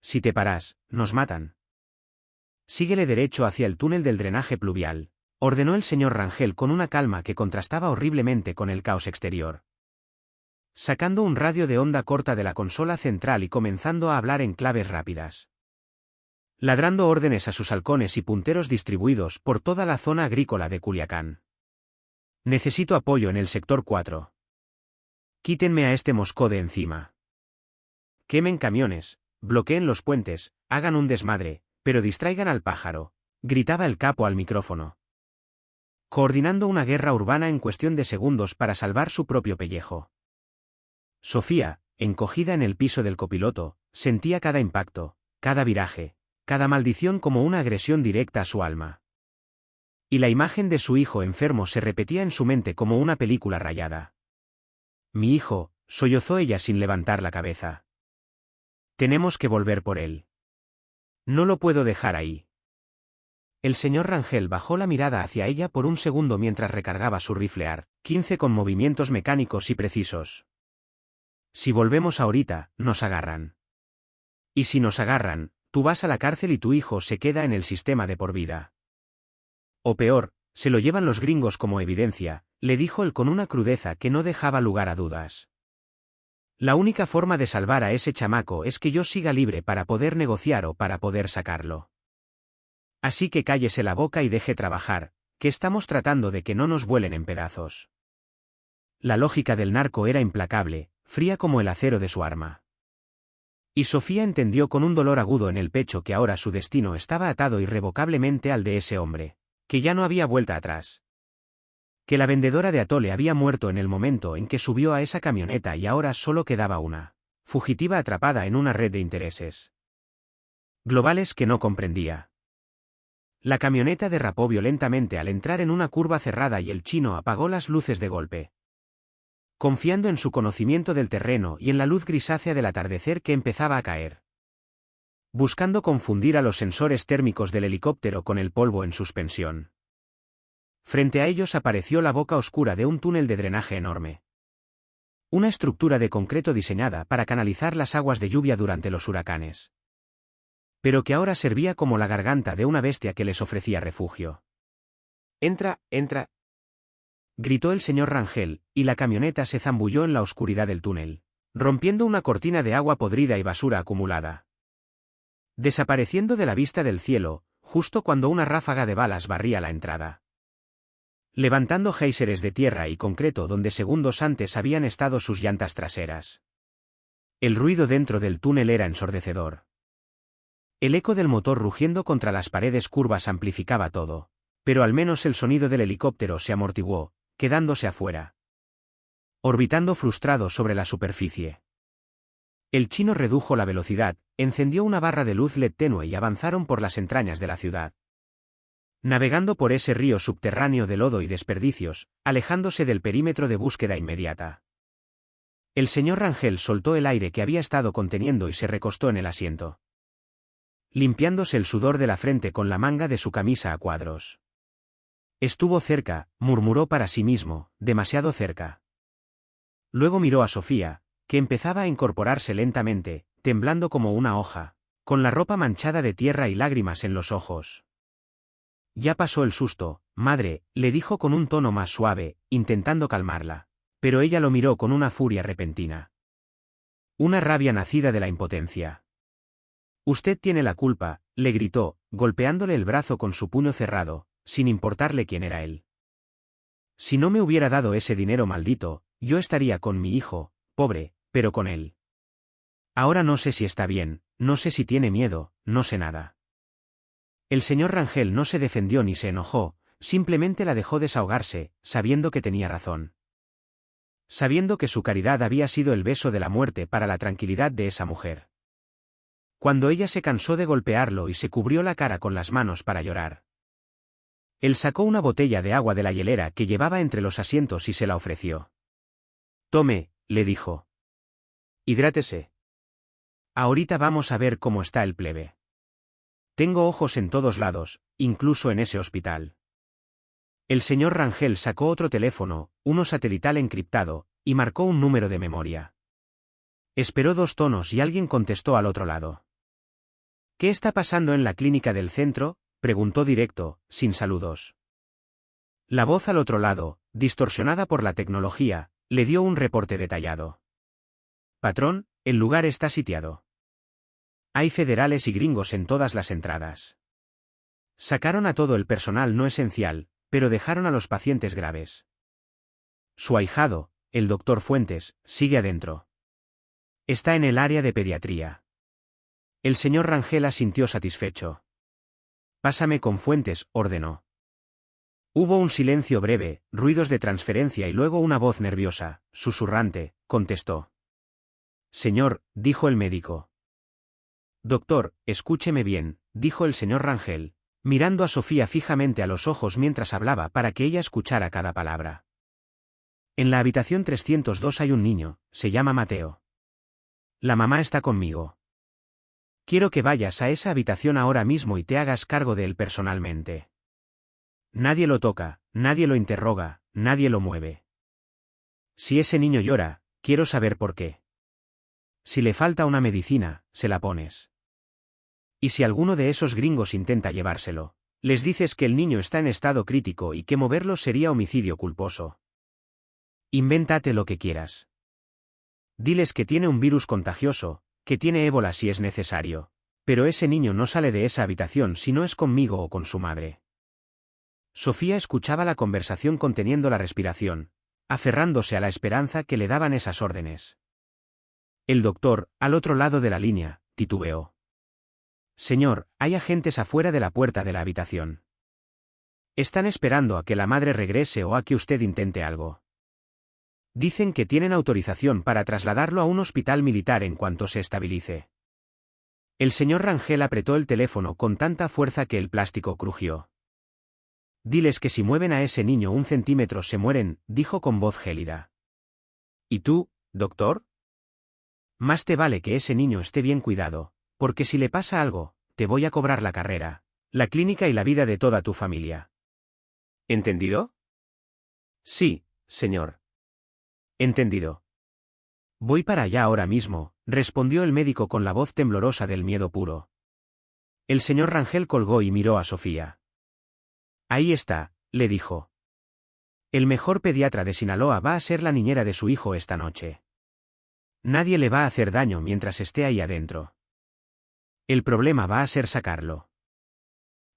Si te paras, nos matan». «Síguele derecho hacia el túnel del drenaje pluvial», ordenó el señor Rangel con una calma que contrastaba horriblemente con el caos exterior. Sacando un radio de onda corta de la consola central y comenzando a hablar en claves rápidas. Ladrando órdenes a sus halcones y punteros distribuidos por toda la zona agrícola de Culiacán. «Necesito apoyo en el sector 4. Quítenme a este mosco de encima. Quemen camiones, bloqueen los puentes, hagan un desmadre, pero distraigan al pájaro», gritaba el capo al micrófono. Coordinando una guerra urbana en cuestión de segundos para salvar su propio pellejo. Sofía, encogida en el piso del copiloto, sentía cada impacto, cada viraje, cada maldición como una agresión directa a su alma. Y la imagen de su hijo enfermo se repetía en su mente como una película rayada. Mi hijo, sollozó ella sin levantar la cabeza. Tenemos que volver por él. No lo puedo dejar ahí. El señor Rangel bajó la mirada hacia ella por un segundo mientras recargaba su rifle AR-15 con movimientos mecánicos y precisos. Si volvemos ahorita, nos agarran. Y si nos agarran, tú vas a la cárcel y tu hijo se queda en el sistema de por vida. O peor, se lo llevan los gringos como evidencia, le dijo él con una crudeza que no dejaba lugar a dudas. La única forma de salvar a ese chamaco es que yo siga libre para poder negociar o para poder sacarlo. Así que cállese la boca y deje trabajar, que estamos tratando de que no nos vuelen en pedazos. La lógica del narco era implacable, fría como el acero de su arma. Y Sofía entendió con un dolor agudo en el pecho que ahora su destino estaba atado irrevocablemente al de ese hombre, que ya no había vuelta atrás. Que la vendedora de atole había muerto en el momento en que subió a esa camioneta y ahora solo quedaba una fugitiva atrapada en una red de intereses globales que no comprendía. La camioneta derrapó violentamente al entrar en una curva cerrada y el chino apagó las luces de golpe. Confiando en su conocimiento del terreno y en la luz grisácea del atardecer que empezaba a caer. Buscando confundir a los sensores térmicos del helicóptero con el polvo en suspensión. Frente a ellos apareció la boca oscura de un túnel de drenaje enorme. Una estructura de concreto diseñada para canalizar las aguas de lluvia durante los huracanes. Pero que ahora servía como la garganta de una bestia que les ofrecía refugio. «Entra, entra», gritó el señor Rangel, y la camioneta se zambulló en la oscuridad del túnel, rompiendo una cortina de agua podrida y basura acumulada. Desapareciendo de la vista del cielo, justo cuando una ráfaga de balas barría la entrada. Levantando géiseres de tierra y concreto donde segundos antes habían estado sus llantas traseras. El ruido dentro del túnel era ensordecedor. El eco del motor rugiendo contra las paredes curvas amplificaba todo, pero al menos el sonido del helicóptero se amortiguó, quedándose afuera. Orbitando frustrado sobre la superficie. El chino redujo la velocidad, encendió una barra de luz LED tenue y avanzaron por las entrañas de la ciudad. Navegando por ese río subterráneo de lodo y desperdicios, alejándose del perímetro de búsqueda inmediata. El señor Rangel soltó el aire que había estado conteniendo y se recostó en el asiento. Limpiándose el sudor de la frente con la manga de su camisa a cuadros. Estuvo cerca, murmuró para sí mismo, demasiado cerca. Luego miró a Sofía, que empezaba a incorporarse lentamente, temblando como una hoja, con la ropa manchada de tierra y lágrimas en los ojos. Ya pasó el susto, madre, le dijo con un tono más suave, intentando calmarla, pero ella lo miró con una furia repentina. Una rabia nacida de la impotencia. Usted tiene la culpa, le gritó, golpeándole el brazo con su puño cerrado, sin importarle quién era él. Si no me hubiera dado ese dinero maldito, yo estaría con mi hijo, pobre, pero con él. Ahora no sé si está bien, no sé si tiene miedo, no sé nada. El señor Rangel no se defendió ni se enojó, simplemente la dejó desahogarse, sabiendo que tenía razón. Sabiendo que su caridad había sido el beso de la muerte para la tranquilidad de esa mujer. Cuando ella se cansó de golpearlo y se cubrió la cara con las manos para llorar. Él sacó una botella de agua de la hielera que llevaba entre los asientos y se la ofreció. Tome, le dijo. Hidrátese. Ahorita vamos a ver cómo está el plebe. Tengo ojos en todos lados, incluso en ese hospital. El señor Rangel sacó otro teléfono, uno satelital encriptado, y marcó un número de memoria. Esperó 2 tonos y alguien contestó al otro lado. ¿Qué está pasando en la clínica del centro?, preguntó directo, sin saludos. La voz al otro lado, distorsionada por la tecnología, le dio un reporte detallado. Patrón, el lugar está sitiado. Hay federales y gringos en todas las entradas. Sacaron a todo el personal no esencial, pero dejaron a los pacientes graves. Su ahijado, el doctor Fuentes, sigue adentro. Está en el área de pediatría. El señor Rangel asintió satisfecho. Pásame con Fuentes, ordenó. Hubo un silencio breve, ruidos de transferencia y luego una voz nerviosa, susurrante, contestó. Señor, dijo el médico. Doctor, escúcheme bien, dijo el señor Rangel, mirando a Sofía fijamente a los ojos mientras hablaba para que ella escuchara cada palabra. En la habitación 302 hay un niño, se llama Mateo. La mamá está conmigo. Quiero que vayas a esa habitación ahora mismo y te hagas cargo de él personalmente. Nadie lo toca, nadie lo interroga, nadie lo mueve. Si ese niño llora, quiero saber por qué. Si le falta una medicina, se la pones. Y si alguno de esos gringos intenta llevárselo, les dices que el niño está en estado crítico y que moverlo sería homicidio culposo. Invéntate lo que quieras. Diles que tiene un virus contagioso, que tiene ébola si es necesario. Pero ese niño no sale de esa habitación si no es conmigo o con su madre. Sofía escuchaba la conversación conteniendo la respiración, aferrándose a la esperanza que le daban esas órdenes. El doctor, al otro lado de la línea, titubeó. Señor, hay agentes afuera de la puerta de la habitación. Están esperando a que la madre regrese o a que usted intente algo. Dicen que tienen autorización para trasladarlo a un hospital militar en cuanto se estabilice. El señor Rangel apretó el teléfono con tanta fuerza que el plástico crujió. Diles que si mueven a ese niño 1 centímetro se mueren, dijo con voz gélida. ¿Y tú, doctor? Más te vale que ese niño esté bien cuidado, porque si le pasa algo, te voy a cobrar la carrera, la clínica y la vida de toda tu familia. ¿Entendido? Sí, señor. Entendido. Voy para allá ahora mismo, respondió el médico con la voz temblorosa del miedo puro. El señor Rangel colgó y miró a Sofía. Ahí está, le dijo. El mejor pediatra de Sinaloa va a ser la niñera de su hijo esta noche. Nadie le va a hacer daño mientras esté ahí adentro. El problema va a ser sacarlo.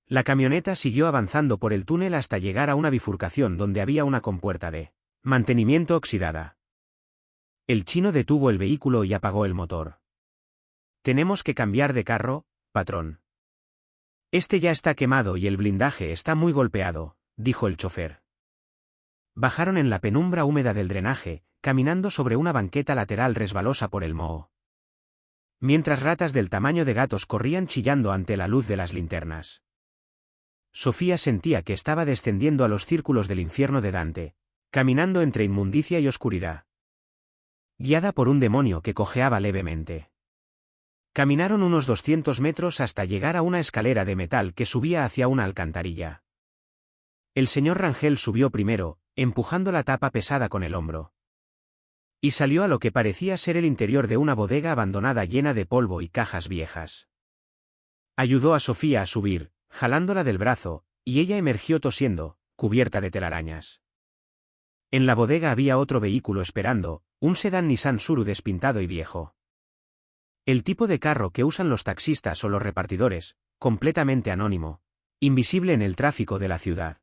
La camioneta siguió avanzando por el túnel hasta llegar a una bifurcación donde había una compuerta de mantenimiento oxidada. El chino detuvo el vehículo y apagó el motor. Tenemos que cambiar de carro, patrón. Este ya está quemado y el blindaje está muy golpeado, dijo el chofer. Bajaron en la penumbra húmeda del drenaje, caminando sobre una banqueta lateral resbalosa por el moho. Mientras ratas del tamaño de gatos corrían chillando ante la luz de las linternas. Sofía sentía que estaba descendiendo a los círculos del infierno de Dante, caminando entre inmundicia y oscuridad. Guiada por un demonio que cojeaba levemente. Caminaron unos 200 metros hasta llegar a una escalera de metal que subía hacia una alcantarilla. El señor Rangel subió primero, empujando la tapa pesada con el hombro. Y salió a lo que parecía ser el interior de una bodega abandonada llena de polvo y cajas viejas. Ayudó a Sofía a subir, jalándola del brazo, y ella emergió tosiendo, cubierta de telarañas. En la bodega había otro vehículo esperando, un sedán Nissan Suru despintado y viejo. El tipo de carro que usan los taxistas o los repartidores, completamente anónimo, invisible en el tráfico de la ciudad.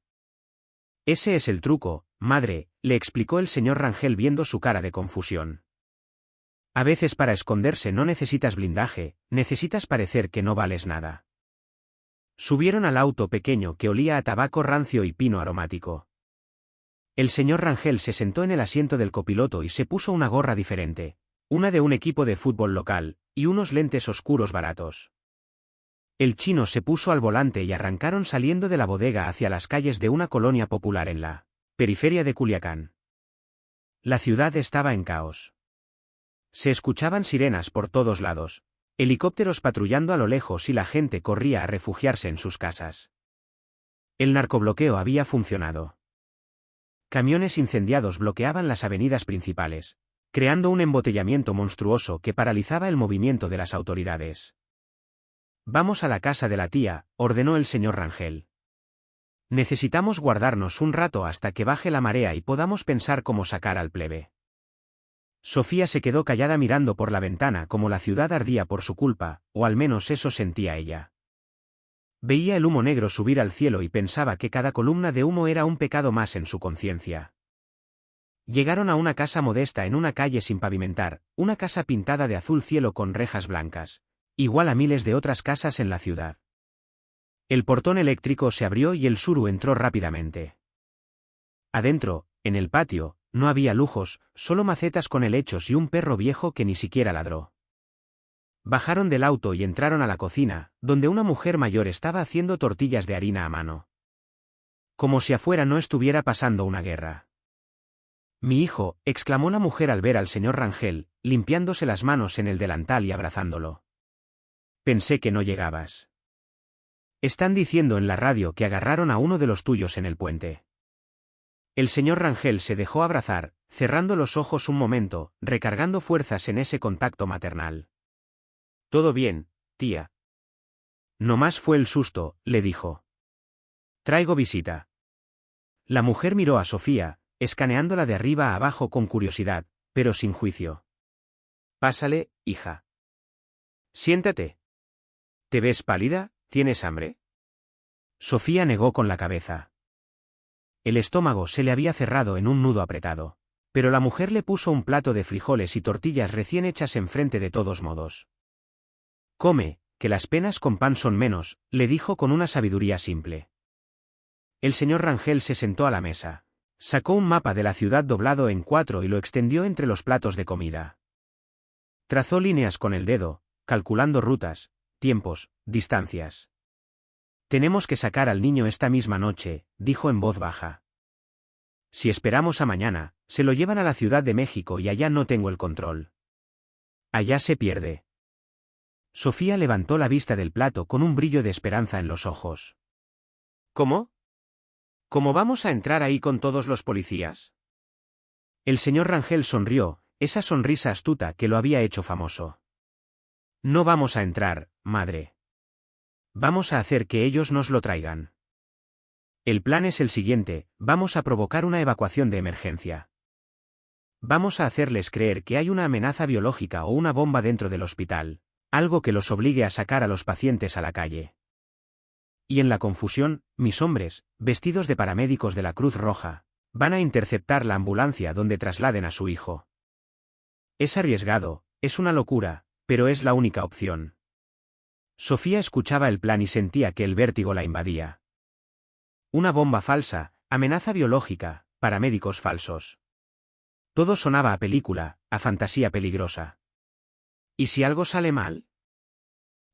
Ese es el truco, madre, le explicó el señor Rangel viendo su cara de confusión. A veces para esconderse no necesitas blindaje, necesitas parecer que no vales nada. Subieron al auto pequeño que olía a tabaco rancio y pino aromático. El señor Rangel se sentó en el asiento del copiloto y se puso una gorra diferente, una de un equipo de fútbol local, y unos lentes oscuros baratos. El chino se puso al volante y arrancaron saliendo de la bodega hacia las calles de una colonia popular en la periferia de Culiacán. La ciudad estaba en caos. Se escuchaban sirenas por todos lados, helicópteros patrullando a lo lejos y la gente corría a refugiarse en sus casas. El narcobloqueo había funcionado. Camiones incendiados bloqueaban las avenidas principales, creando un embotellamiento monstruoso que paralizaba el movimiento de las autoridades. Vamos a la casa de la tía, ordenó el señor Rangel. Necesitamos guardarnos un rato hasta que baje la marea y podamos pensar cómo sacar al plebe. Sofía se quedó callada mirando por la ventana como la ciudad ardía por su culpa, o al menos eso sentía ella. Veía el humo negro subir al cielo y pensaba que cada columna de humo era un pecado más en su conciencia. Llegaron a una casa modesta en una calle sin pavimentar, una casa pintada de azul cielo con rejas blancas, igual a miles de otras casas en la ciudad. El portón eléctrico se abrió y el Suru entró rápidamente. Adentro, en el patio, no había lujos, solo macetas con helechos y un perro viejo que ni siquiera ladró. Bajaron del auto y entraron a la cocina, donde una mujer mayor estaba haciendo tortillas de harina a mano. Como si afuera no estuviera pasando una guerra. Mi hijo, exclamó la mujer al ver al señor Rangel, limpiándose las manos en el delantal y abrazándolo. Pensé que no llegabas. Están diciendo en la radio que agarraron a uno de los tuyos en el puente. El señor Rangel se dejó abrazar, cerrando los ojos un momento, recargando fuerzas en ese contacto maternal. Todo bien, tía. No más fue el susto, le dijo. Traigo visita. La mujer miró a Sofía, escaneándola de arriba a abajo con curiosidad, pero sin juicio. Pásale, hija. Siéntate. ¿Te ves pálida? ¿Tienes hambre? Sofía negó con la cabeza. El estómago se le había cerrado en un nudo apretado, pero la mujer le puso un plato de frijoles y tortillas recién hechas enfrente de todos modos. Come, que las penas con pan son menos, le dijo con una sabiduría simple. El señor Rangel se sentó a la mesa. Sacó un mapa de la ciudad doblado en 4 y lo extendió entre los platos de comida. Trazó líneas con el dedo, calculando rutas, tiempos, distancias. Tenemos que sacar al niño esta misma noche, dijo en voz baja. Si esperamos a mañana, se lo llevan a la Ciudad de México y allá no tengo el control. Allá se pierde. Sofía levantó la vista del plato con un brillo de esperanza en los ojos. ¿Cómo? ¿Cómo vamos a entrar ahí con todos los policías? El señor Rangel sonrió, esa sonrisa astuta que lo había hecho famoso. No vamos a entrar, madre. Vamos a hacer que ellos nos lo traigan. El plan es el siguiente, vamos a provocar una evacuación de emergencia. Vamos a hacerles creer que hay una amenaza biológica o una bomba dentro del hospital, algo que los obligue a sacar a los pacientes a la calle. Y en la confusión, mis hombres, vestidos de paramédicos de la Cruz Roja, van a interceptar la ambulancia donde trasladen a su hijo. Es arriesgado, es una locura, pero es la única opción. Sofía escuchaba el plan y sentía que el vértigo la invadía. Una bomba falsa, amenaza biológica, paramédicos falsos. Todo sonaba a película, a fantasía peligrosa. ¿Y si algo sale mal?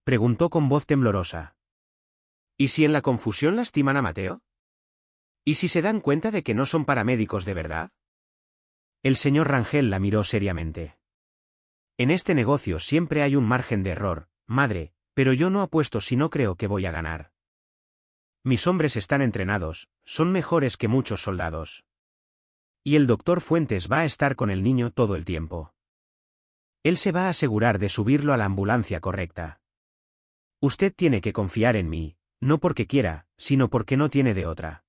Preguntó con voz temblorosa. ¿Y si en la confusión lastiman a Mateo? ¿Y si se dan cuenta de que no son paramédicos de verdad? El señor Rangel la miró seriamente. En este negocio siempre hay un margen de error, madre, pero yo no apuesto si no creo que voy a ganar. Mis hombres están entrenados, son mejores que muchos soldados. Y el doctor Fuentes va a estar con el niño todo el tiempo. Él se va a asegurar de subirlo a la ambulancia correcta. Usted tiene que confiar en mí, no porque quiera, sino porque no tiene de otra.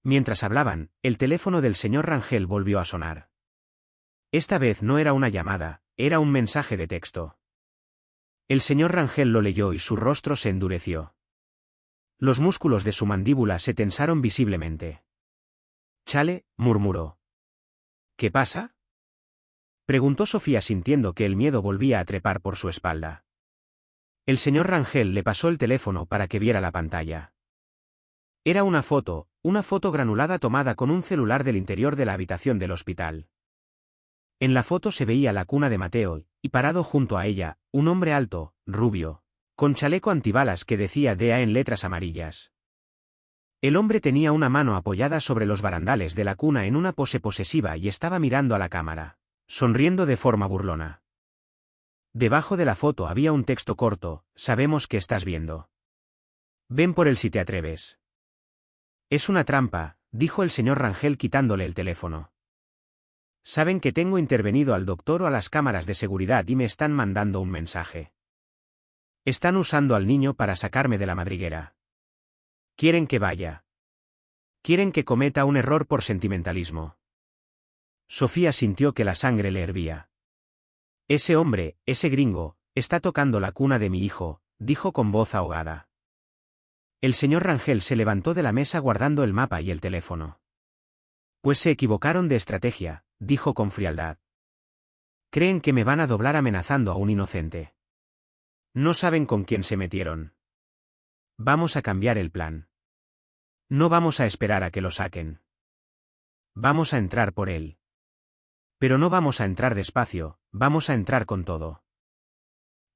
Mientras hablaban, el teléfono del señor Rangel volvió a sonar. Esta vez no era una llamada, era un mensaje de texto. El señor Rangel lo leyó y su rostro se endureció. Los músculos de su mandíbula se tensaron visiblemente. Chale, murmuró. ¿Qué pasa? Preguntó Sofía sintiendo que el miedo volvía a trepar por su espalda. El señor Rangel le pasó el teléfono para que viera la pantalla. Era una foto granulada tomada con un celular del interior de la habitación del hospital. En la foto se veía la cuna de Mateo, y parado junto a ella, un hombre alto, rubio, con chaleco antibalas que decía DEA en letras amarillas. El hombre tenía una mano apoyada sobre los barandales de la cuna en una pose posesiva y estaba mirando a la cámara, sonriendo de forma burlona. Debajo de la foto había un texto corto: sabemos que estás viendo. Ven por él si te atreves. Es una trampa, dijo el señor Rangel quitándole el teléfono. Saben que tengo intervenido al doctor o a las cámaras de seguridad y me están mandando un mensaje. Están usando al niño para sacarme de la madriguera. Quieren que vaya. Quieren que cometa un error por sentimentalismo. Sofía sintió que la sangre le hervía. Ese hombre, ese gringo, está tocando la cuna de mi hijo, dijo con voz ahogada. El señor Rangel se levantó de la mesa guardando el mapa y el teléfono. Pues se equivocaron de estrategia, dijo con frialdad. Creen que me van a doblar amenazando a un inocente. No saben con quién se metieron. Vamos a cambiar el plan. No vamos a esperar a que lo saquen. Vamos a entrar por él. Pero no vamos a entrar despacio, vamos a entrar con todo.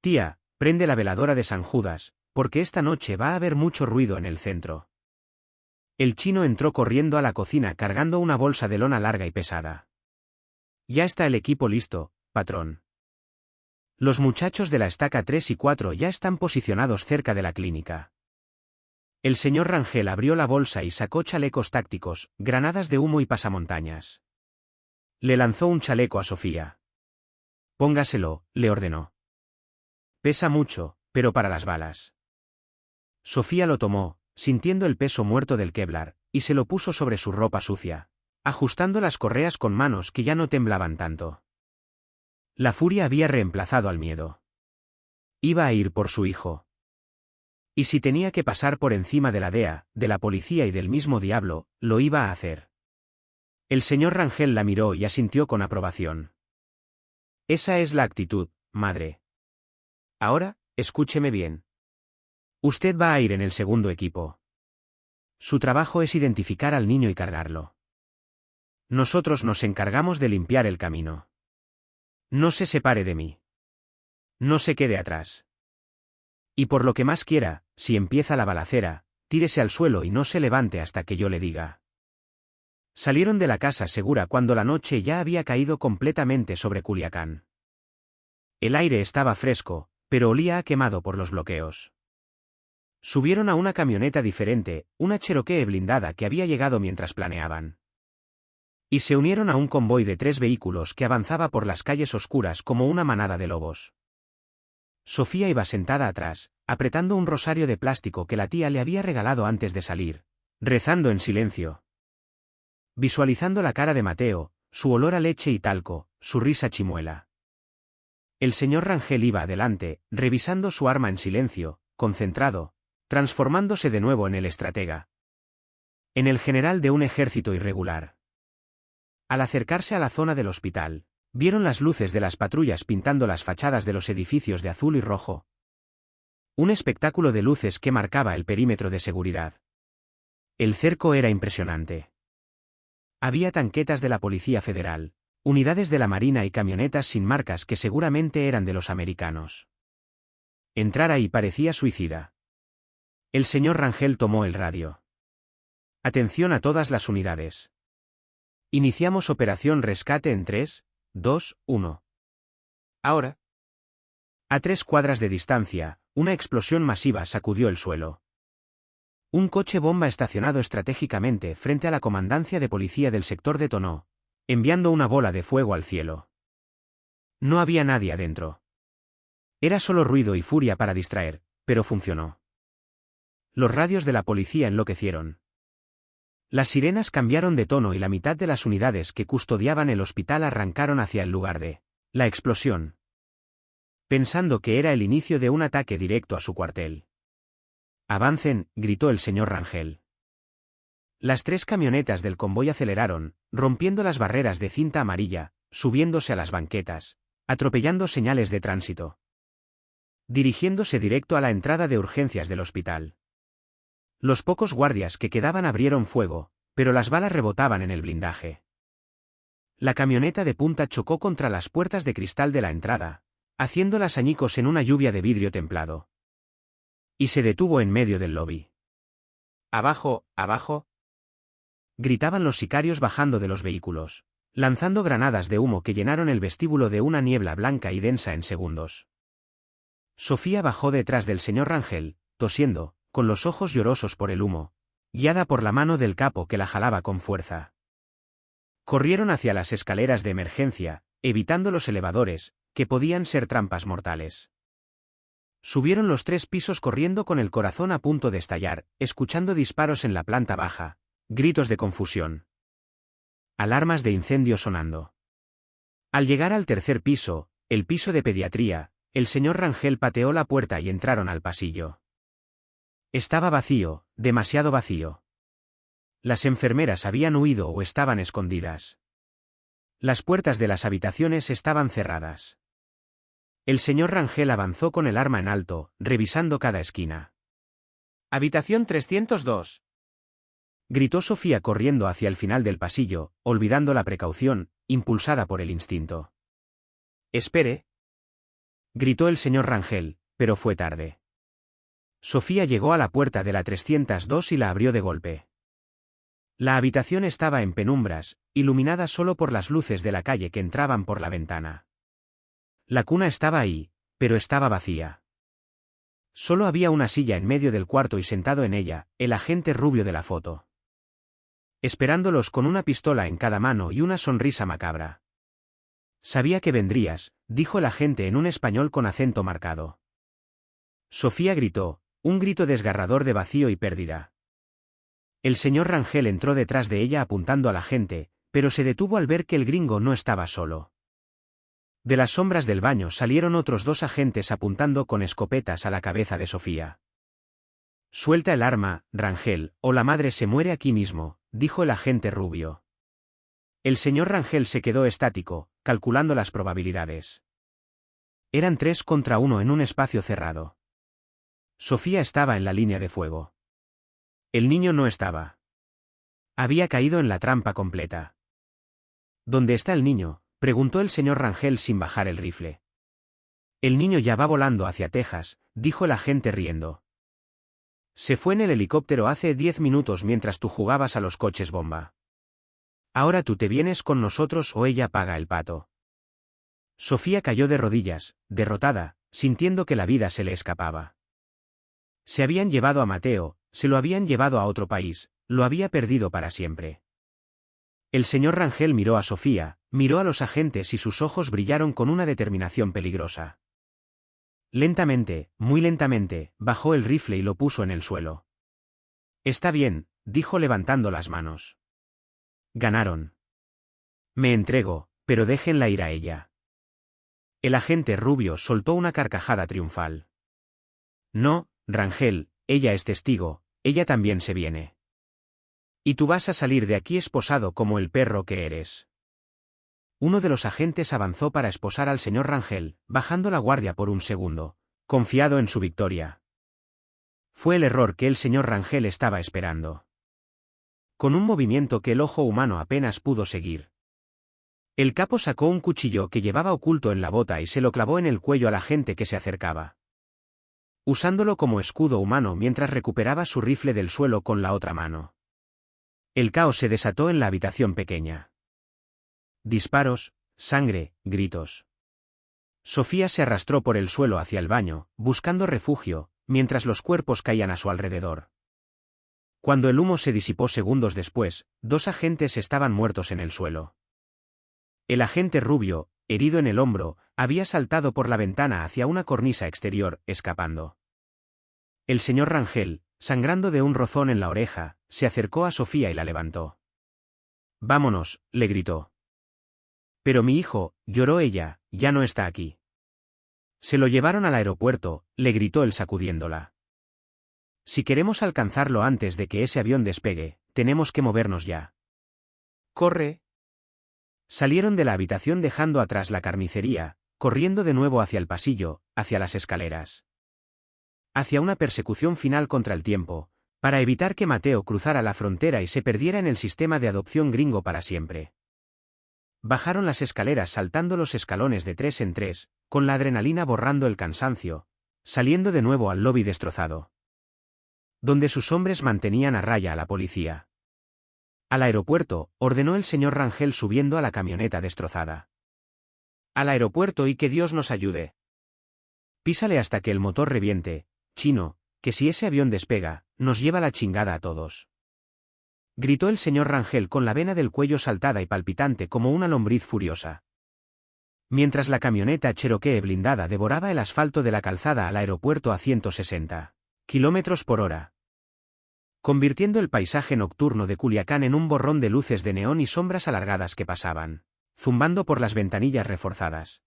Tía, prende la veladora de San Judas, porque esta noche va a haber mucho ruido en el centro. El chino entró corriendo a la cocina cargando una bolsa de lona larga y pesada. Ya está el equipo listo, patrón. Los muchachos de la estaca 3 y 4 ya están posicionados cerca de la clínica. El señor Rangel abrió la bolsa y sacó chalecos tácticos, granadas de humo y pasamontañas. Le lanzó un chaleco a Sofía. Póngaselo, le ordenó. Pesa mucho, pero para las balas. Sofía lo tomó, sintiendo el peso muerto del Kevlar, y se lo puso sobre su ropa sucia, ajustando las correas con manos que ya no temblaban tanto. La furia había reemplazado al miedo. Iba a ir por su hijo. Y si tenía que pasar por encima de la DEA, de la policía y del mismo diablo, lo iba a hacer. El señor Rangel la miró y asintió con aprobación. Esa es la actitud, madre. Ahora, escúcheme bien. Usted va a ir en el segundo equipo. Su trabajo es identificar al niño y cargarlo. Nosotros nos encargamos de limpiar el camino. No se separe de mí. No se quede atrás. Y por lo que más quiera, si empieza la balacera, tírese al suelo y no se levante hasta que yo le diga. Salieron de la casa segura cuando la noche ya había caído completamente sobre Culiacán. El aire estaba fresco, pero olía a quemado por los bloqueos. Subieron a una camioneta diferente, una Cherokee blindada que había llegado mientras planeaban. Y se unieron a un convoy de 3 vehículos que avanzaba por las calles oscuras como una manada de lobos. Sofía iba sentada atrás, apretando un rosario de plástico que la tía le había regalado antes de salir, rezando en silencio. Visualizando la cara de Mateo, su olor a leche y talco, su risa chimuela. El señor Rangel iba adelante, revisando su arma en silencio, concentrado, transformándose de nuevo en el estratega. En el general de un ejército irregular. Al acercarse a la zona del hospital, vieron las luces de las patrullas pintando las fachadas de los edificios de azul y rojo. Un espectáculo de luces que marcaba el perímetro de seguridad. El cerco era impresionante. Había tanquetas de la Policía Federal, unidades de la Marina y camionetas sin marcas que seguramente eran de los americanos. Entrar ahí parecía suicida. El señor Rangel tomó el radio. Atención a todas las unidades. Iniciamos operación rescate en 3, 2, 1. Ahora. A 3 cuadras de distancia, una explosión masiva sacudió el suelo. Un coche bomba estacionado estratégicamente frente a la comandancia de policía del sector detonó, enviando una bola de fuego al cielo. No había nadie adentro. Era solo ruido y furia para distraer, pero funcionó. Los radios de la policía enloquecieron. Las sirenas cambiaron de tono y la mitad de las unidades que custodiaban el hospital arrancaron hacia el lugar de la explosión, pensando que era el inicio de un ataque directo a su cuartel. «Avancen», gritó el señor Rangel. Las 3 camionetas del convoy aceleraron, rompiendo las barreras de cinta amarilla, subiéndose a las banquetas, atropellando señales de tránsito. Dirigiéndose directo a la entrada de urgencias del hospital. Los pocos guardias que quedaban abrieron fuego, pero las balas rebotaban en el blindaje. La camioneta de punta chocó contra las puertas de cristal de la entrada, haciéndolas añicos en una lluvia de vidrio templado. Y se detuvo en medio del lobby. «¡Abajo, abajo!», gritaban los sicarios bajando de los vehículos, lanzando granadas de humo que llenaron el vestíbulo de una niebla blanca y densa en segundos. Sofía bajó detrás del señor Rangel, tosiendo, con los ojos llorosos por el humo, guiada por la mano del capo que la jalaba con fuerza. Corrieron hacia las escaleras de emergencia, evitando los elevadores, que podían ser trampas mortales. Subieron los 3 pisos corriendo con el corazón a punto de estallar, escuchando disparos en la planta baja, gritos de confusión. Alarmas de incendio sonando. Al llegar al 3er piso, el piso de pediatría, el señor Rangel pateó la puerta y entraron al pasillo. Estaba vacío, demasiado vacío. Las enfermeras habían huido o estaban escondidas. Las puertas de las habitaciones estaban cerradas. El señor Rangel avanzó con el arma en alto, revisando cada esquina. «Habitación 302», gritó Sofía corriendo hacia el final del pasillo, olvidando la precaución, impulsada por el instinto. «Espere». Gritó el señor Rangel, pero fue tarde. Sofía llegó a la puerta de la 302 y la abrió de golpe. La habitación estaba en penumbras, iluminada solo por las luces de la calle que entraban por la ventana. La cuna estaba ahí, pero estaba vacía. Solo había una silla en medio del cuarto y sentado en ella, el agente rubio de la foto. Esperándolos con una pistola en cada mano y una sonrisa macabra. Sabía que vendrías, dijo el agente en un español con acento marcado. Sofía gritó, un grito desgarrador de vacío y pérdida. El señor Rangel entró detrás de ella apuntando al agente, pero se detuvo al ver que el gringo no estaba solo. De las sombras del baño salieron otros 2 agentes apuntando con escopetas a la cabeza de Sofía. Suelta el arma, Rangel, o la madre se muere aquí mismo, dijo el agente rubio. El señor Rangel se quedó estático, calculando las probabilidades. Eran 3 contra 1 en un espacio cerrado. Sofía estaba en la línea de fuego. El niño no estaba. Había caído en la trampa completa. ¿Dónde está el niño?, preguntó el señor Rangel sin bajar el rifle. El niño ya va volando hacia Texas, dijo el agente riendo. Se fue en el helicóptero hace 10 minutos mientras tú jugabas a los coches bomba. Ahora tú te vienes con nosotros o ella paga el pato. Sofía cayó de rodillas, derrotada, sintiendo que la vida se le escapaba. Se habían llevado a Mateo, se lo habían llevado a otro país, lo había perdido para siempre. El señor Rangel miró a Sofía, miró a los agentes y sus ojos brillaron con una determinación peligrosa. Lentamente, muy lentamente, bajó el rifle y lo puso en el suelo. Está bien, dijo levantando las manos. Ganaron. Me entrego, pero déjenla ir a ella. El agente rubio soltó una carcajada triunfal. No, Rangel, ella es testigo, ella también se viene. Y tú vas a salir de aquí esposado como el perro que eres. Uno de los agentes avanzó para esposar al señor Rangel, bajando la guardia por un segundo, confiado en su victoria. Fue el error que el señor Rangel estaba esperando. Con un movimiento que el ojo humano apenas pudo seguir. El capo sacó un cuchillo que llevaba oculto en la bota y se lo clavó en el cuello al agente que se acercaba. Usándolo como escudo humano mientras recuperaba su rifle del suelo con la otra mano. El caos se desató en la habitación pequeña. Disparos, sangre, gritos. Sofía se arrastró por el suelo hacia el baño, buscando refugio, mientras los cuerpos caían a su alrededor. Cuando el humo se disipó segundos después, 2 agentes estaban muertos en el suelo. El agente rubio, herido en el hombro, había saltado por la ventana hacia una cornisa exterior, escapando. El señor Rangel, sangrando de un rozón en la oreja, se acercó a Sofía y la levantó. Vámonos, le gritó. Pero mi hijo, lloró ella, ya no está aquí. Se lo llevaron al aeropuerto, le gritó él sacudiéndola. Si queremos alcanzarlo antes de que ese avión despegue, tenemos que movernos ya. ¡Corre! Salieron de la habitación dejando atrás la carnicería, corriendo de nuevo hacia el pasillo, hacia las escaleras. Hacia una persecución final contra el tiempo, para evitar que Mateo cruzara la frontera y se perdiera en el sistema de adopción gringo para siempre. Bajaron las escaleras saltando los escalones de 3 en 3, con la adrenalina borrando el cansancio, saliendo de nuevo al lobby destrozado. Donde sus hombres mantenían a raya a la policía. Al aeropuerto, ordenó el señor Rangel subiendo a la camioneta destrozada. Al aeropuerto y que Dios nos ayude. Písale hasta que el motor reviente, chino, que si ese avión despega, nos lleva la chingada a todos. Gritó el señor Rangel con la vena del cuello saltada y palpitante como una lombriz furiosa. Mientras la camioneta Cherokee blindada devoraba el asfalto de la calzada al aeropuerto a 160 kilómetros por hora. Convirtiendo el paisaje nocturno de Culiacán en un borrón de luces de neón y sombras alargadas que pasaban, zumbando por las ventanillas reforzadas.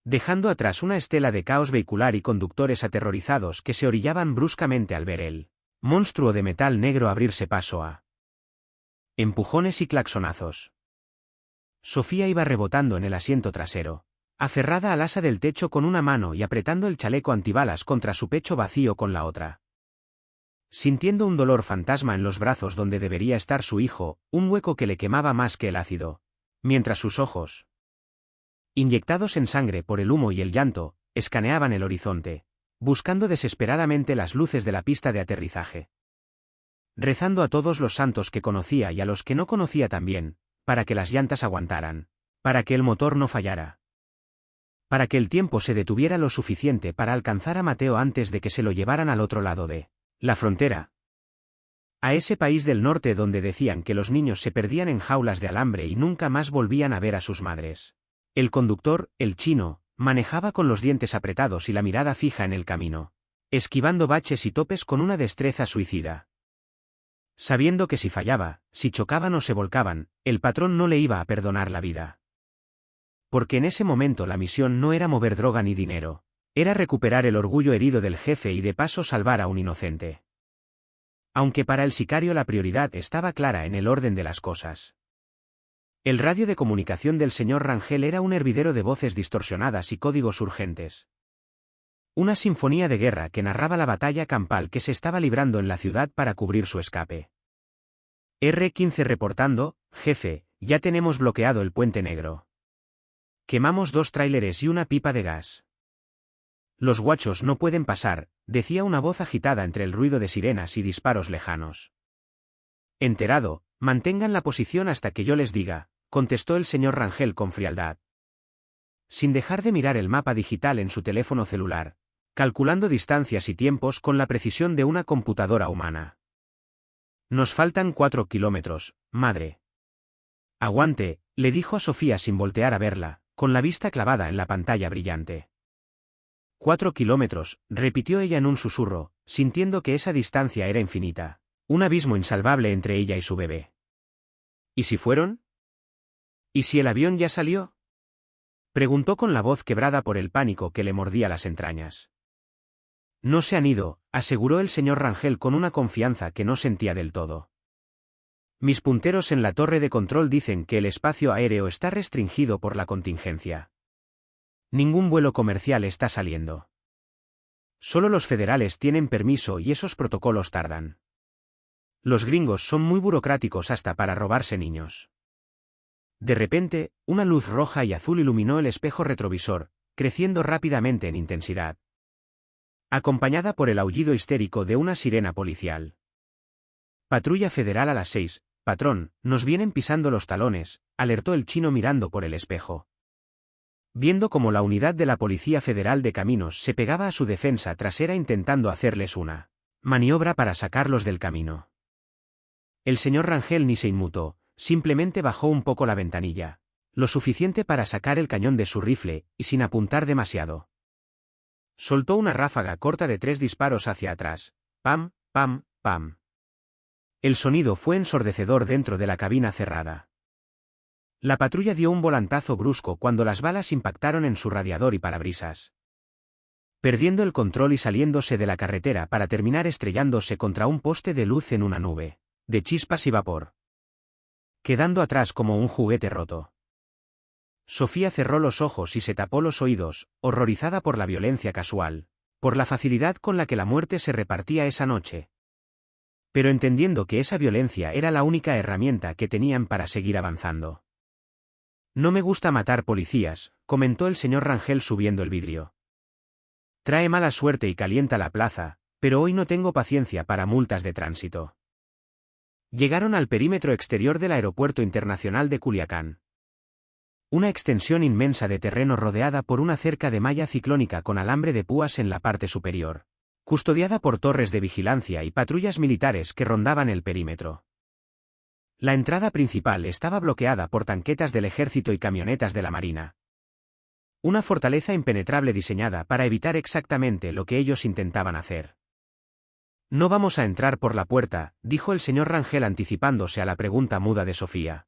Dejando atrás una estela de caos vehicular y conductores aterrorizados que se orillaban bruscamente al ver el monstruo de metal negro abrirse paso a empujones y claxonazos. Sofía iba rebotando en el asiento trasero, aferrada al asa del techo con una mano y apretando el chaleco antibalas contra su pecho vacío con la otra. Sintiendo un dolor fantasma en los brazos donde debería estar su hijo, un hueco que le quemaba más que el ácido, mientras sus ojos, inyectados en sangre por el humo y el llanto, escaneaban el horizonte, buscando desesperadamente las luces de la pista de aterrizaje. Rezando a todos los santos que conocía y a los que no conocía también, para que las llantas aguantaran, para que el motor no fallara, para que el tiempo se detuviera lo suficiente para alcanzar a Mateo antes de que se lo llevaran al otro lado de la frontera. A ese país del norte donde decían que los niños se perdían en jaulas de alambre y nunca más volvían a ver a sus madres. El conductor, el chino, manejaba con los dientes apretados y la mirada fija en el camino, esquivando baches y topes con una destreza suicida. Sabiendo que si fallaba, si chocaban o se volcaban, el patrón no le iba a perdonar la vida. Porque en ese momento la misión no era mover droga ni dinero, era recuperar el orgullo herido del jefe y de paso salvar a un inocente. Aunque para el sicario la prioridad estaba clara en el orden de las cosas. El radio de comunicación del señor Rangel era un hervidero de voces distorsionadas y códigos urgentes. Una sinfonía de guerra que narraba la batalla campal que se estaba librando en la ciudad para cubrir su escape. R-15 reportando, jefe, ya tenemos bloqueado el Puente Negro. Quemamos 2 tráileres y una pipa de gas. Los guachos no pueden pasar, decía una voz agitada entre el ruido de sirenas y disparos lejanos. Enterado, mantengan la posición hasta que yo les diga, contestó el señor Rangel con frialdad. Sin dejar de mirar el mapa digital en su teléfono celular, calculando distancias y tiempos con la precisión de una computadora humana. Nos faltan 4 kilómetros, madre. Aguante, le dijo a Sofía sin voltear a verla, con la vista clavada en la pantalla brillante. 4 kilómetros, repitió ella en un susurro, sintiendo que esa distancia era infinita, un abismo insalvable entre ella y su bebé. ¿Y si fueron? ¿Y si el avión ya salió? Preguntó con la voz quebrada por el pánico que le mordía las entrañas. No se han ido, aseguró el señor Rangel con una confianza que no sentía del todo. Mis punteros en la torre de control dicen que el espacio aéreo está restringido por la contingencia. Ningún vuelo comercial está saliendo. Solo los federales tienen permiso y esos protocolos tardan. Los gringos son muy burocráticos hasta para robarse niños. De repente, una luz roja y azul iluminó el espejo retrovisor, creciendo rápidamente en intensidad, acompañada por el aullido histérico de una sirena policial. Patrulla federal a las 6, patrón, nos vienen pisando los talones, alertó el chino mirando por el espejo. Viendo cómo la unidad de la Policía Federal de Caminos se pegaba a su defensa trasera intentando hacerles una maniobra para sacarlos del camino. El señor Rangel ni se inmutó, simplemente bajó un poco la ventanilla, lo suficiente para sacar el cañón de su rifle, y sin apuntar demasiado. Soltó una ráfaga corta de 3 disparos hacia atrás, pam, pam, pam. El sonido fue ensordecedor dentro de la cabina cerrada. La patrulla dio un volantazo brusco cuando las balas impactaron en su radiador y parabrisas, perdiendo el control y saliéndose de la carretera para terminar estrellándose contra un poste de luz en una nube de chispas y vapor, quedando atrás como un juguete roto. Sofía cerró los ojos y se tapó los oídos, horrorizada por la violencia casual, por la facilidad con la que la muerte se repartía esa noche, pero entendiendo que esa violencia era la única herramienta que tenían para seguir avanzando. No me gusta matar policías, comentó el señor Rangel subiendo el vidrio. Trae mala suerte y calienta la plaza, pero hoy no tengo paciencia para multas de tránsito. Llegaron al perímetro exterior del Aeropuerto Internacional de Culiacán. Una extensión inmensa de terreno rodeada por una cerca de malla ciclónica con alambre de púas en la parte superior, custodiada por torres de vigilancia y patrullas militares que rondaban el perímetro. La entrada principal estaba bloqueada por tanquetas del ejército y camionetas de la marina. Una fortaleza impenetrable diseñada para evitar exactamente lo que ellos intentaban hacer. No vamos a entrar por la puerta, dijo el señor Rangel anticipándose a la pregunta muda de Sofía.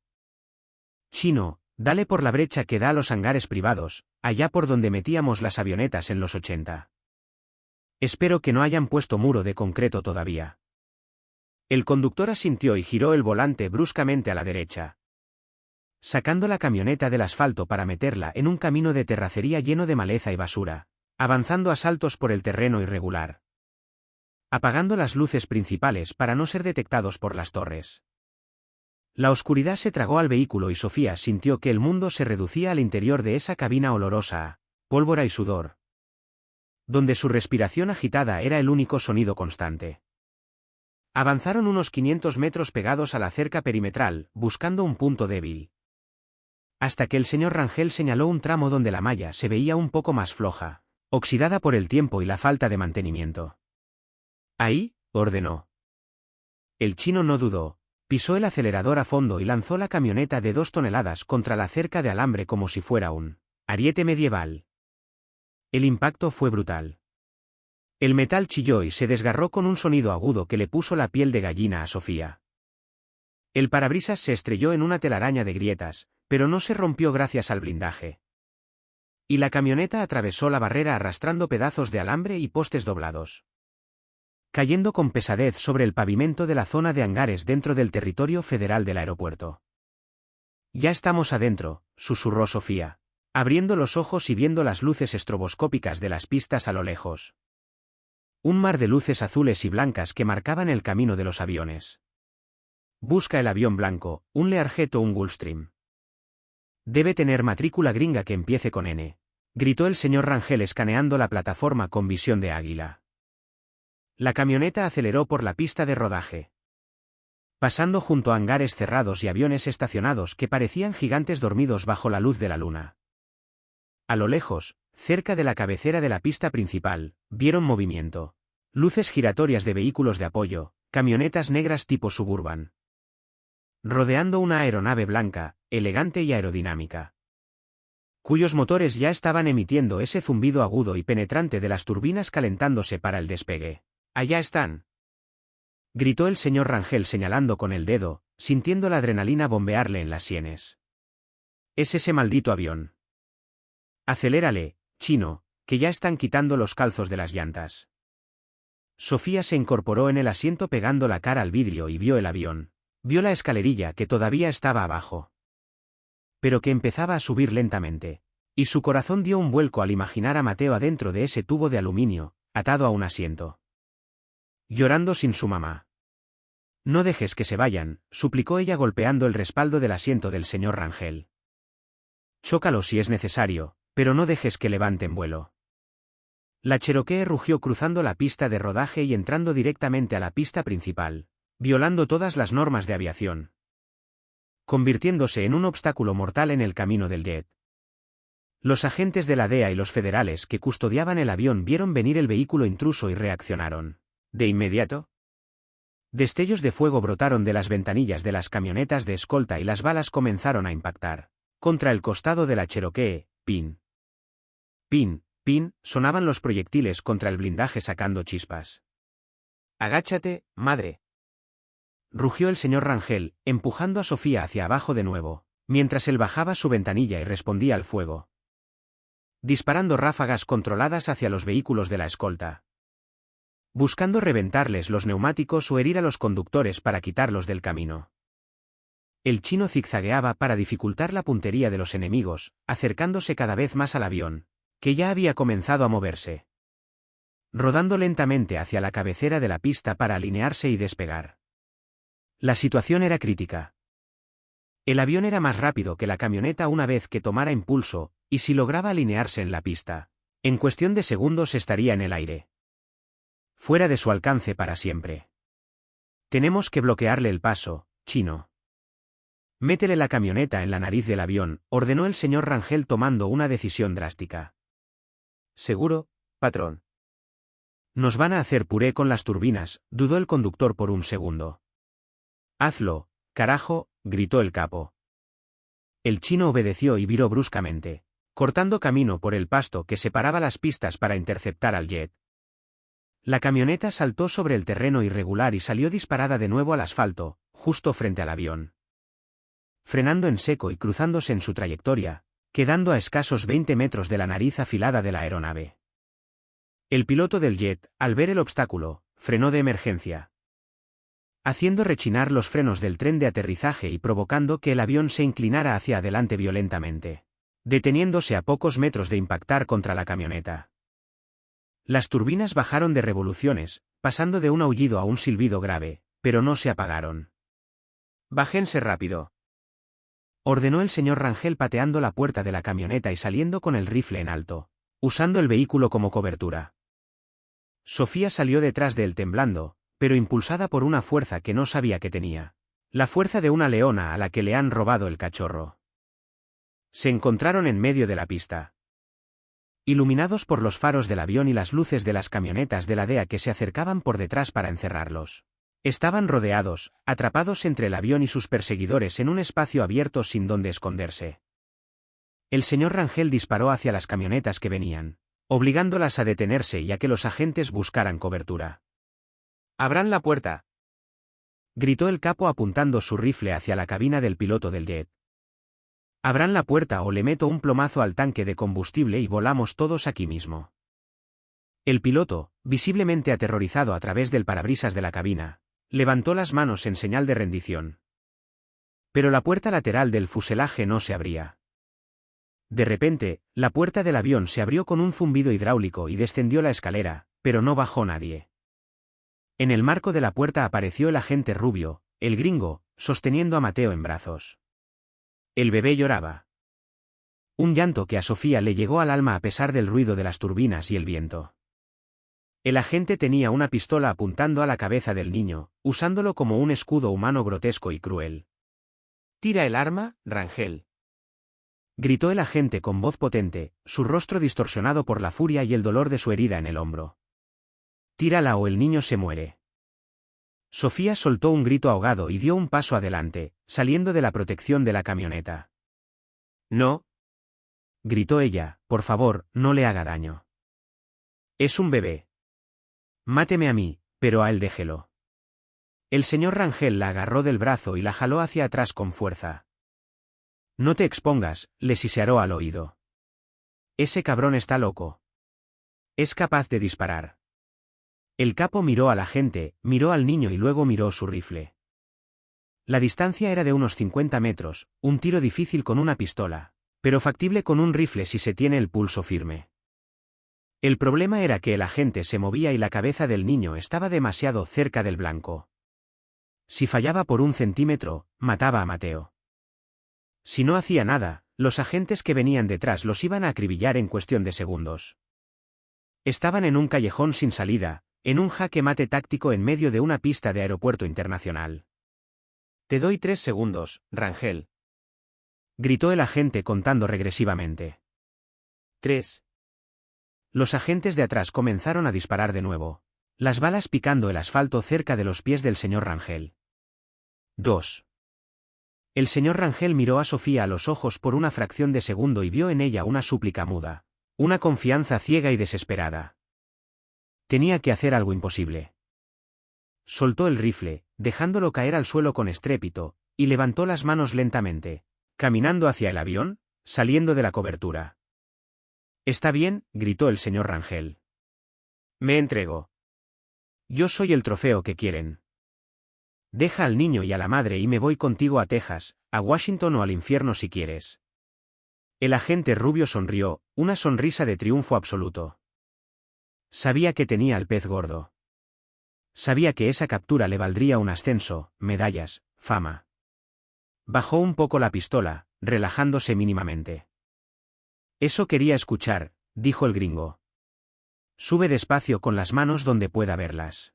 Chino, dale por la brecha que da a los hangares privados, allá por donde metíamos las avionetas en los 80. Espero que no hayan puesto muro de concreto todavía. El conductor asintió y giró el volante bruscamente a la derecha, sacando la camioneta del asfalto para meterla en un camino de terracería lleno de maleza y basura, avanzando a saltos por el terreno irregular, apagando las luces principales para no ser detectados por las torres. La oscuridad se tragó al vehículo y Sofía sintió que el mundo se reducía al interior de esa cabina olorosa a pólvora y sudor. donde su respiración agitada era el único sonido constante. Avanzaron unos 500 metros pegados a la cerca perimetral, buscando un punto débil. Hasta que el señor Rangel señaló un tramo donde la malla se veía un poco más floja, oxidada por el tiempo y la falta de mantenimiento. Ahí, ordenó. El chino no dudó, pisó el acelerador a fondo y lanzó la camioneta de 2 toneladas contra la cerca de alambre como si fuera un ariete medieval. El impacto fue brutal. El metal chilló y se desgarró con un sonido agudo que le puso la piel de gallina a Sofía. El parabrisas se estrelló en una telaraña de grietas, pero no se rompió gracias al blindaje. Y la camioneta atravesó la barrera arrastrando pedazos de alambre y postes doblados, cayendo con pesadez sobre el pavimento de la zona de hangares dentro del territorio federal del aeropuerto. Ya estamos adentro, susurró Sofía, abriendo los ojos y viendo las luces estroboscópicas de las pistas a lo lejos. Un mar de luces azules y blancas que marcaban el camino de los aviones. Busca el avión blanco, un Learjet o un Gulfstream. Debe tener matrícula gringa que empiece con N, gritó el señor Rangel escaneando la plataforma con visión de águila. La camioneta aceleró por la pista de rodaje, pasando junto a hangares cerrados y aviones estacionados que parecían gigantes dormidos bajo la luz de la luna. A lo lejos, cerca de la cabecera de la pista principal, vieron movimiento. Luces giratorias de vehículos de apoyo, camionetas negras tipo Suburban, rodeando una aeronave blanca, elegante y aerodinámica, cuyos motores ya estaban emitiendo ese zumbido agudo y penetrante de las turbinas calentándose para el despegue. «¡Allá están!», gritó el señor Rangel señalando con el dedo, sintiendo la adrenalina bombearle en las sienes. «Es ese maldito avión. Acelérale, chino, que ya están quitando los calzos de las llantas». Sofía se incorporó en el asiento pegando la cara al vidrio y vio el avión. Vio la escalerilla que todavía estaba abajo, pero que empezaba a subir lentamente, y su corazón dio un vuelco al imaginar a Mateo adentro de ese tubo de aluminio, atado a un asiento, llorando sin su mamá. «No dejes que se vayan», suplicó ella golpeando el respaldo del asiento del señor Rangel. «Chócalo si es necesario, pero no dejes que levanten vuelo». La Cherokee rugió cruzando la pista de rodaje y entrando directamente a la pista principal, violando todas las normas de aviación, convirtiéndose en un obstáculo mortal en el camino del jet. Los agentes de la DEA y los federales que custodiaban el avión vieron venir el vehículo intruso y reaccionaron. De inmediato, destellos de fuego brotaron de las ventanillas de las camionetas de escolta y las balas comenzaron a impactar contra el costado de la Cherokee. Pin, pin, pin, sonaban los proyectiles contra el blindaje sacando chispas. «Agáchate, madre», rugió el señor Rangel, empujando a Sofía hacia abajo de nuevo, mientras él bajaba su ventanilla y respondía al fuego, disparando ráfagas controladas hacia los vehículos de la escolta, buscando reventarles los neumáticos o herir a los conductores para quitarlos del camino. El chino zigzagueaba para dificultar la puntería de los enemigos, acercándose cada vez más al avión, que ya había comenzado a moverse, rodando lentamente hacia la cabecera de la pista para alinearse y despegar. La situación era crítica. El avión era más rápido que la camioneta una vez que tomara impulso, y si lograba alinearse en la pista, en cuestión de segundos estaría en el aire, fuera de su alcance para siempre. «Tenemos que bloquearle el paso, chino. Métele la camioneta en la nariz del avión», ordenó el señor Rangel tomando una decisión drástica. «¿Seguro, patrón? Nos van a hacer puré con las turbinas», dudó el conductor por un segundo. «Hazlo, carajo», gritó el capo. El chino obedeció y viró bruscamente, cortando camino por el pasto que separaba las pistas para interceptar al jet. La camioneta saltó sobre el terreno irregular y salió disparada de nuevo al asfalto, justo frente al avión, frenando en seco y cruzándose en su trayectoria, quedando a escasos 20 metros de la nariz afilada de la aeronave. El piloto del jet, al ver el obstáculo, frenó de emergencia, haciendo rechinar los frenos del tren de aterrizaje y provocando que el avión se inclinara hacia adelante violentamente, deteniéndose a pocos metros de impactar contra la camioneta. Las turbinas bajaron de revoluciones, pasando de un aullido a un silbido grave, pero no se apagaron. «Bájense rápido», ordenó el señor Rangel pateando la puerta de la camioneta y saliendo con el rifle en alto, usando el vehículo como cobertura. Sofía salió detrás de él temblando, pero impulsada por una fuerza que no sabía que tenía. La fuerza de una leona a la que le han robado el cachorro. Se encontraron en medio de la pista. Iluminados por los faros del avión y las luces de las camionetas de la DEA que se acercaban por detrás para encerrarlos. Estaban rodeados, atrapados entre el avión y sus perseguidores en un espacio abierto sin donde esconderse. El señor Rangel disparó hacia las camionetas que venían, obligándolas a detenerse y a que los agentes buscaran cobertura. «¡Abran la puerta!», gritó el capo apuntando su rifle hacia la cabina del piloto del jet. «Abran la puerta o le meto un plomazo al tanque de combustible y volamos todos aquí mismo». El piloto, visiblemente aterrorizado a través del parabrisas de la cabina, levantó las manos en señal de rendición. Pero la puerta lateral del fuselaje no se abría. De repente, la puerta del avión se abrió con un zumbido hidráulico y descendió la escalera, pero no bajó nadie. En el marco de la puerta apareció el agente rubio, el gringo, sosteniendo a Mateo en brazos. El bebé lloraba. Un llanto que a Sofía le llegó al alma a pesar del ruido de las turbinas y el viento. El agente tenía una pistola apuntando a la cabeza del niño, usándolo como un escudo humano grotesco y cruel. «¡Tira el arma, Rangel!», gritó el agente con voz potente, su rostro distorsionado por la furia y el dolor de su herida en el hombro. «Tírala o el niño se muere». Sofía soltó un grito ahogado y dio un paso adelante, saliendo de la protección de la camioneta. «No», gritó ella, «por favor, no le haga daño. Es un bebé. Máteme a mí, pero a él déjelo». El señor Rangel la agarró del brazo y la jaló hacia atrás con fuerza. «No te expongas», le sisearó al oído. «Ese cabrón está loco. Es capaz de disparar». El capo miró al agente, miró al niño y luego miró su rifle. La distancia era de unos 50 metros, un tiro difícil con una pistola, pero factible con un rifle si se tiene el pulso firme. El problema era que el agente se movía y la cabeza del niño estaba demasiado cerca del blanco. Si fallaba por 1 centímetro, mataba a Mateo. Si no hacía nada, los agentes que venían detrás los iban a acribillar en cuestión de segundos. Estaban en un callejón sin salida, en un jaque mate táctico en medio de una pista de aeropuerto internacional. «Te doy 3 segundos, Rangel», gritó el agente contando regresivamente. 3. Los agentes de atrás comenzaron a disparar de nuevo, las balas picando el asfalto cerca de los pies del señor Rangel. 2. El señor Rangel miró a Sofía a los ojos por una fracción de segundo y vio en ella una súplica muda, una confianza ciega y desesperada. Tenía que hacer algo imposible. Soltó el rifle, dejándolo caer al suelo con estrépito, y levantó las manos lentamente, caminando hacia el avión, saliendo de la cobertura. «Está bien», gritó el señor Rangel. «Me entrego. Yo soy el trofeo que quieren. Deja al niño y a la madre y me voy contigo a Texas, a Washington o al infierno si quieres». El agente rubio sonrió, una sonrisa de triunfo absoluto. Sabía que tenía al pez gordo. Sabía que esa captura le valdría un ascenso, medallas, fama. Bajó un poco la pistola, relajándose mínimamente. «Eso quería escuchar», dijo el gringo. «Sube despacio con las manos donde pueda verlas».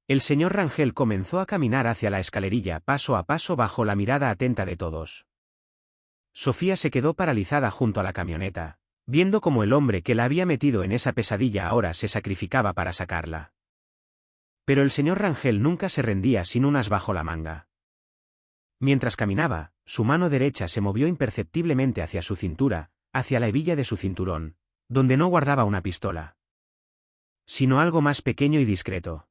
El señor Rangel comenzó a caminar hacia la escalerilla paso a paso bajo la mirada atenta de todos. Sofía se quedó paralizada junto a la camioneta, viendo cómo el hombre que la había metido en esa pesadilla ahora se sacrificaba para sacarla. Pero el señor Rangel nunca se rendía sin un as bajo la manga. Mientras caminaba, su mano derecha se movió imperceptiblemente hacia su cintura, hacia la hebilla de su cinturón, donde no guardaba una pistola, sino algo más pequeño y discreto.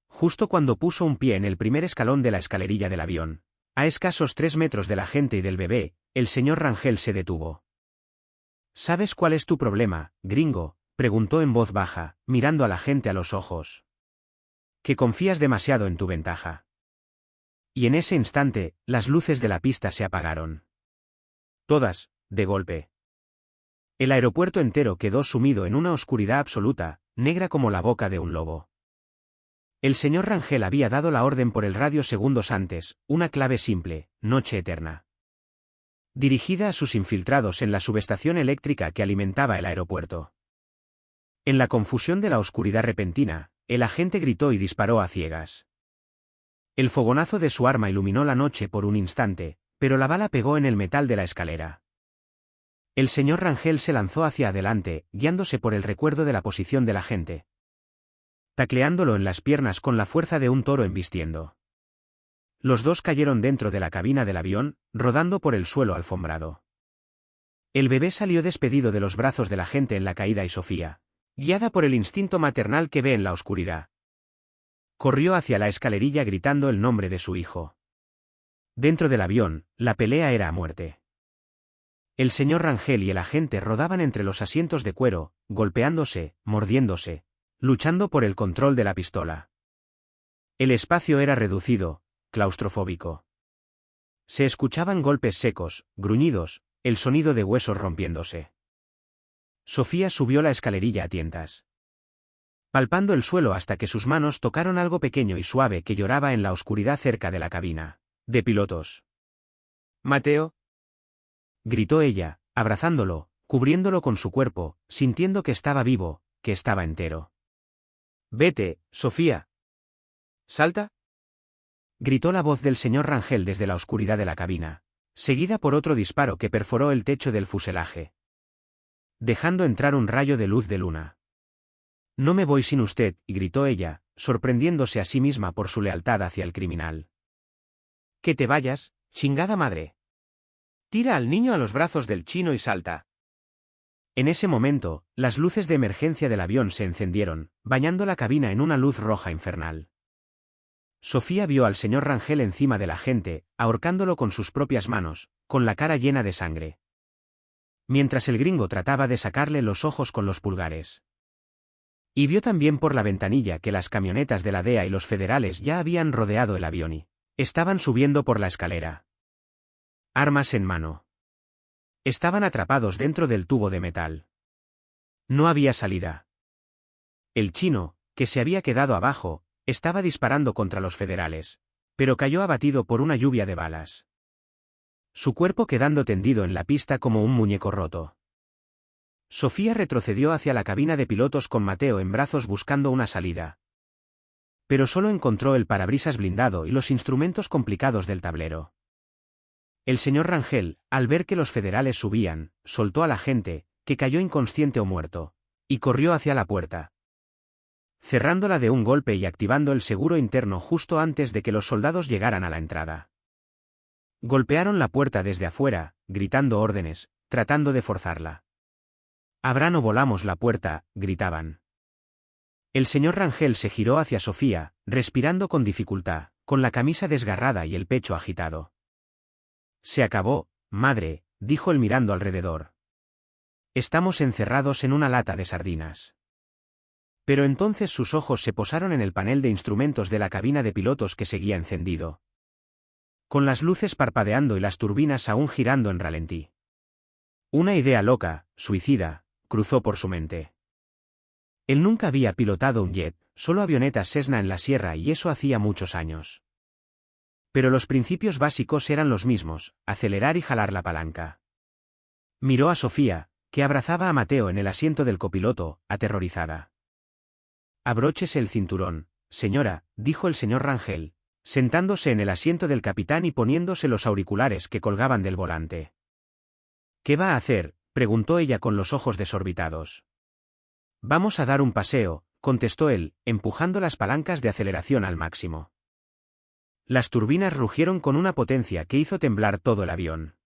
Justo cuando puso un pie en el primer escalón de la escalerilla del avión, a escasos 3 metros de la gente y del bebé, el señor Rangel se detuvo. «¿Sabes cuál es tu problema, gringo?», preguntó en voz baja, mirando a la gente a los ojos. «Que confías demasiado en tu ventaja». Y en ese instante, las luces de la pista se apagaron. Todas, de golpe. El aeropuerto entero quedó sumido en una oscuridad absoluta, negra como la boca de un lobo. El señor Rangel había dado la orden por el radio segundos antes, una clave simple, noche eterna. Dirigida a sus infiltrados en la subestación eléctrica que alimentaba el aeropuerto. En la confusión de la oscuridad repentina, el agente gritó y disparó a ciegas. El fogonazo de su arma iluminó la noche por un instante, pero la bala pegó en el metal de la escalera. El señor Rangel se lanzó hacia adelante, guiándose por el recuerdo de la posición del agente, tacleándolo en las piernas con la fuerza de un toro embistiendo. Los dos cayeron dentro de la cabina del avión, rodando por el suelo alfombrado. El bebé salió despedido de los brazos del agente en la caída y Sofía, guiada por el instinto maternal que ve en la oscuridad, corrió hacia la escalerilla gritando el nombre de su hijo. Dentro del avión, la pelea era a muerte. El señor Rangel y el agente rodaban entre los asientos de cuero, golpeándose, mordiéndose, luchando por el control de la pistola. El espacio era reducido, claustrofóbico. Se escuchaban golpes secos, gruñidos, el sonido de huesos rompiéndose. Sofía subió la escalerilla a tientas, palpando el suelo hasta que sus manos tocaron algo pequeño y suave que lloraba en la oscuridad cerca de la cabina de pilotos. «Mateo», gritó ella, abrazándolo, cubriéndolo con su cuerpo, sintiendo que estaba vivo, que estaba entero. «Vete, Sofía». «¿Salta?», gritó la voz del señor Rangel desde la oscuridad de la cabina, seguida por otro disparo que perforó el techo del fuselaje, dejando entrar un rayo de luz de luna. «No me voy sin usted», gritó ella, sorprendiéndose a sí misma por su lealtad hacia el criminal. «Que te vayas, chingada madre. Tira al niño a los brazos del chino y salta». En ese momento, las luces de emergencia del avión se encendieron, bañando la cabina en una luz roja infernal. Sofía vio al señor Rangel encima del agente, ahorcándolo con sus propias manos, con la cara llena de sangre, mientras el gringo trataba de sacarle los ojos con los pulgares. Y vio también por la ventanilla que las camionetas de la DEA y los federales ya habían rodeado el avión y estaban subiendo por la escalera, armas en mano. Estaban atrapados dentro del tubo de metal. No había salida. El chino, que se había quedado abajo, estaba disparando contra los federales, pero cayó abatido por una lluvia de balas, su cuerpo quedando tendido en la pista como un muñeco roto. Sofía retrocedió hacia la cabina de pilotos con Mateo en brazos buscando una salida, pero solo encontró el parabrisas blindado y los instrumentos complicados del tablero. El señor Rangel, al ver que los federales subían, soltó al agente, que cayó inconsciente o muerto, y corrió hacia la puerta, cerrándola de un golpe y activando el seguro interno justo antes de que los soldados llegaran a la entrada. Golpearon la puerta desde afuera, gritando órdenes, tratando de forzarla. «Abran o volamos la puerta», gritaban. El señor Rangel se giró hacia Sofía, respirando con dificultad, con la camisa desgarrada y el pecho agitado. «Se acabó, madre», dijo él mirando alrededor. «Estamos encerrados en una lata de sardinas». Pero entonces sus ojos se posaron en el panel de instrumentos de la cabina de pilotos que seguía encendido, con las luces parpadeando y las turbinas aún girando en ralentí. Una idea loca, suicida, cruzó por su mente. Él nunca había pilotado un jet, solo avionetas Cessna en la sierra y eso hacía muchos años. Pero los principios básicos eran los mismos, acelerar y jalar la palanca. Miró a Sofía, que abrazaba a Mateo en el asiento del copiloto, aterrorizada. «Abróchese el cinturón, señora», dijo el señor Rangel, sentándose en el asiento del capitán y poniéndose los auriculares que colgaban del volante. «¿Qué va a hacer?», preguntó ella con los ojos desorbitados. «Vamos a dar un paseo», contestó él, empujando las palancas de aceleración al máximo. Las turbinas rugieron con una potencia que hizo temblar todo el avión.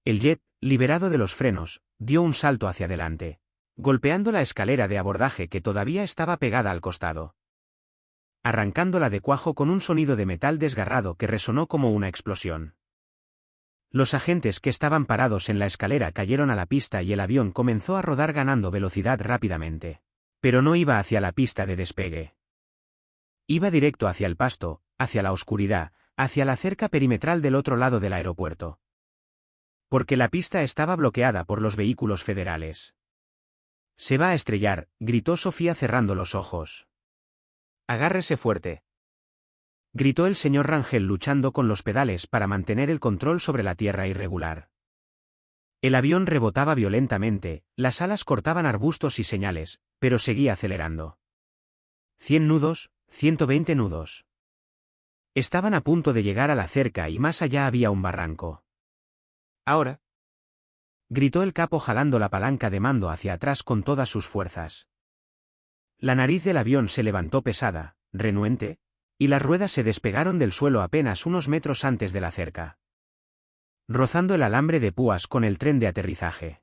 El jet, liberado de los frenos, dio un salto hacia adelante, golpeando la escalera de abordaje que todavía estaba pegada al costado, arrancándola de cuajo con un sonido de metal desgarrado que resonó como una explosión. Los agentes que estaban parados en la escalera cayeron a la pista y el avión comenzó a rodar ganando velocidad rápidamente. Pero no iba hacia la pista de despegue. Iba directo hacia el pasto, hacia la oscuridad, hacia la cerca perimetral del otro lado del aeropuerto. Porque la pista estaba bloqueada por los vehículos federales. «Se va a estrellar», gritó Sofía cerrando los ojos. «Agárrese fuerte», gritó el señor Rangel luchando con los pedales para mantener el control sobre la tierra irregular. El avión rebotaba violentamente, las alas cortaban arbustos y señales, pero seguía acelerando. 100 nudos, 120 nudos. Estaban a punto de llegar a la cerca y más allá había un barranco. «Ahora», gritó el capo jalando la palanca de mando hacia atrás con todas sus fuerzas. La nariz del avión se levantó pesada, renuente, y las ruedas se despegaron del suelo apenas unos metros antes de la cerca, rozando el alambre de púas con el tren de aterrizaje.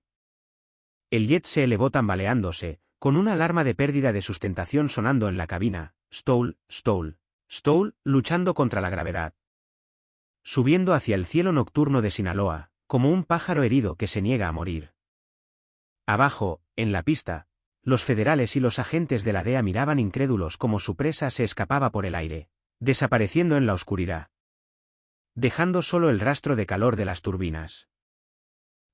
El jet se elevó tambaleándose, con una alarma de pérdida de sustentación sonando en la cabina, stall, stall, stall, luchando contra la gravedad. Subiendo hacia el cielo nocturno de Sinaloa, como un pájaro herido que se niega a morir. Abajo, en la pista, los federales y los agentes de la DEA miraban incrédulos como su presa se escapaba por el aire, desapareciendo en la oscuridad, dejando solo el rastro de calor de las turbinas.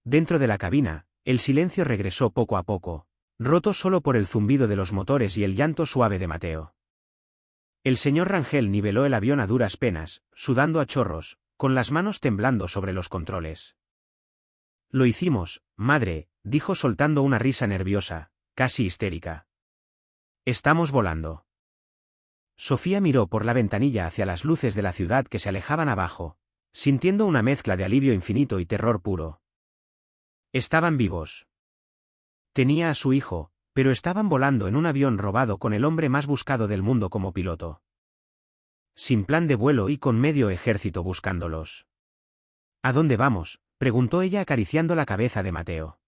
Dentro de la cabina, el silencio regresó poco a poco, roto solo por el zumbido de los motores y el llanto suave de Mateo. El señor Rangel niveló el avión a duras penas, sudando a chorros, con las manos temblando sobre los controles. «Lo hicimos, madre», dijo soltando una risa nerviosa, casi histérica. «Estamos volando». Sofía miró por la ventanilla hacia las luces de la ciudad que se alejaban abajo, sintiendo una mezcla de alivio infinito y terror puro. Estaban vivos. Tenía a su hijo, pero estaban volando en un avión robado con el hombre más buscado del mundo como piloto. Sin plan de vuelo y con medio ejército buscándolos. «¿A dónde vamos?», preguntó ella acariciando la cabeza de Mateo.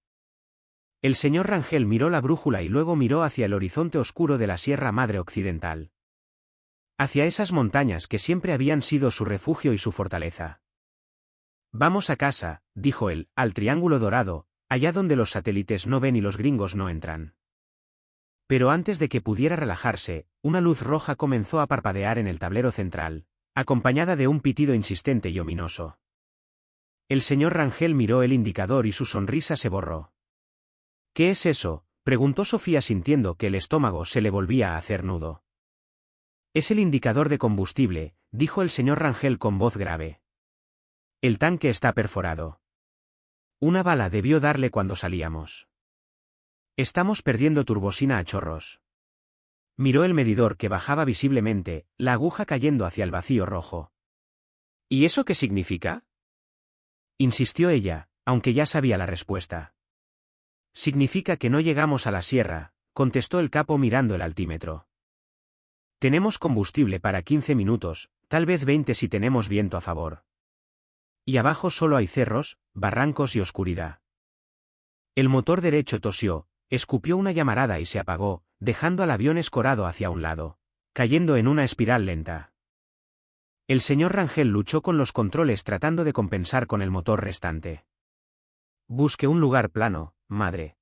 El señor Rangel miró la brújula y luego miró hacia el horizonte oscuro de la Sierra Madre Occidental. Hacia esas montañas que siempre habían sido su refugio y su fortaleza. «Vamos a casa», dijo él, «al Triángulo Dorado, allá donde los satélites no ven y los gringos no entran». Pero antes de que pudiera relajarse, una luz roja comenzó a parpadear en el tablero central, acompañada de un pitido insistente y ominoso. El señor Rangel miró el indicador y su sonrisa se borró. «¿Qué es eso?», preguntó Sofía sintiendo que el estómago se le volvía a hacer nudo. «Es el indicador de combustible», dijo el señor Rangel con voz grave. «El tanque está perforado. Una bala debió darle cuando salíamos. Estamos perdiendo turbosina a chorros». Miró el medidor que bajaba visiblemente, la aguja cayendo hacia el vacío rojo. «¿Y eso qué significa?», insistió ella, aunque ya sabía la respuesta. «Significa que no llegamos a la sierra», contestó el capo mirando el altímetro. «Tenemos combustible para 15 minutos, tal vez 20 si tenemos viento a favor. Y abajo solo hay cerros, barrancos y oscuridad». El motor derecho tosió, escupió una llamarada y se apagó, dejando al avión escorado hacia un lado, cayendo en una espiral lenta. El señor Rangel luchó con los controles tratando de compensar con el motor restante. «Busque un lugar plano, madre.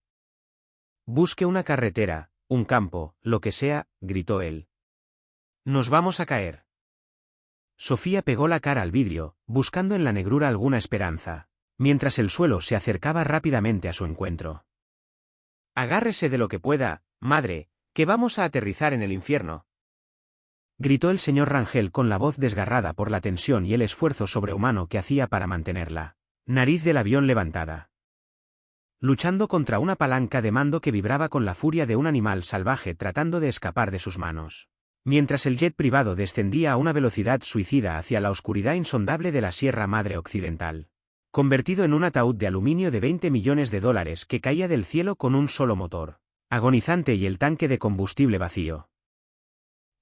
Busque una carretera, un campo, lo que sea», gritó él. «Nos vamos a caer». Sofía pegó la cara al vidrio, buscando en la negrura alguna esperanza, mientras el suelo se acercaba rápidamente a su encuentro. «Agárrese de lo que pueda, madre, que vamos a aterrizar en el infierno», gritó el señor Rangel con la voz desgarrada por la tensión y el esfuerzo sobrehumano que hacía para mantener la nariz del avión levantada. Luchando contra una palanca de mando que vibraba con la furia de un animal salvaje tratando de escapar de sus manos, mientras el jet privado descendía a una velocidad suicida hacia la oscuridad insondable de la Sierra Madre Occidental, convertido en un ataúd de aluminio de $20 millones que caía del cielo con un solo motor, agonizante y el tanque de combustible vacío.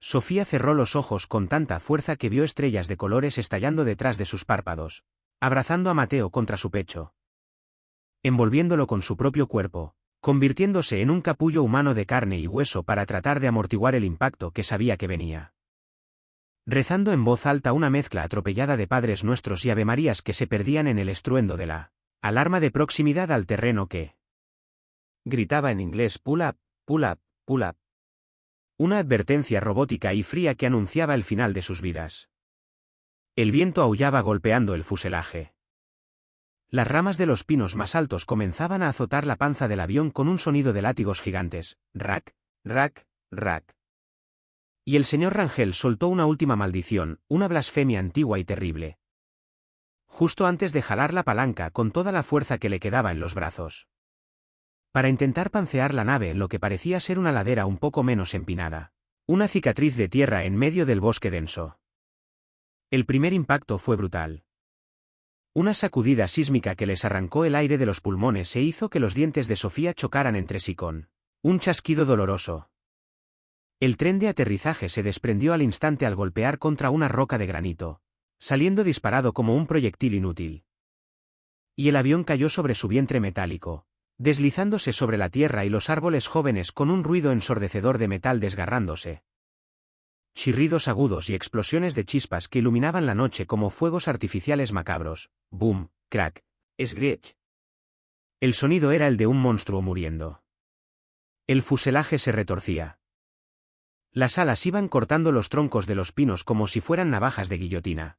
Sofía cerró los ojos con tanta fuerza que vio estrellas de colores estallando detrás de sus párpados, abrazando a Mateo contra su pecho, envolviéndolo con su propio cuerpo, convirtiéndose en un capullo humano de carne y hueso para tratar de amortiguar el impacto que sabía que venía. Rezando en voz alta una mezcla atropellada de Padres Nuestros y Avemarías que se perdían en el estruendo de la alarma de proximidad al terreno que gritaba en inglés «pull up, pull up, pull up». Una advertencia robótica y fría que anunciaba el final de sus vidas. El viento aullaba golpeando el fuselaje. Las ramas de los pinos más altos comenzaban a azotar la panza del avión con un sonido de látigos gigantes, rack, rack, rack. Y el señor Rangel soltó una última maldición, una blasfemia antigua y terrible. Justo antes de jalar la palanca con toda la fuerza que le quedaba en los brazos. para intentar pancear la nave en lo que parecía ser una ladera un poco menos empinada. Una cicatriz de tierra en medio del bosque denso. El primer impacto fue brutal. Una sacudida sísmica que les arrancó el aire de los pulmones e hizo que los dientes de Sofía chocaran entre sí con un chasquido doloroso. El tren de aterrizaje se desprendió al instante al golpear contra una roca de granito, saliendo disparado como un proyectil inútil. Y el avión cayó sobre su vientre metálico, deslizándose sobre la tierra y los árboles jóvenes con un ruido ensordecedor de metal desgarrándose. Chirridos agudos y explosiones de chispas que iluminaban la noche como fuegos artificiales macabros. Boom, crack, screech. El sonido era el de un monstruo muriendo. El fuselaje se retorcía. Las alas iban cortando los troncos de los pinos como si fueran navajas de guillotina.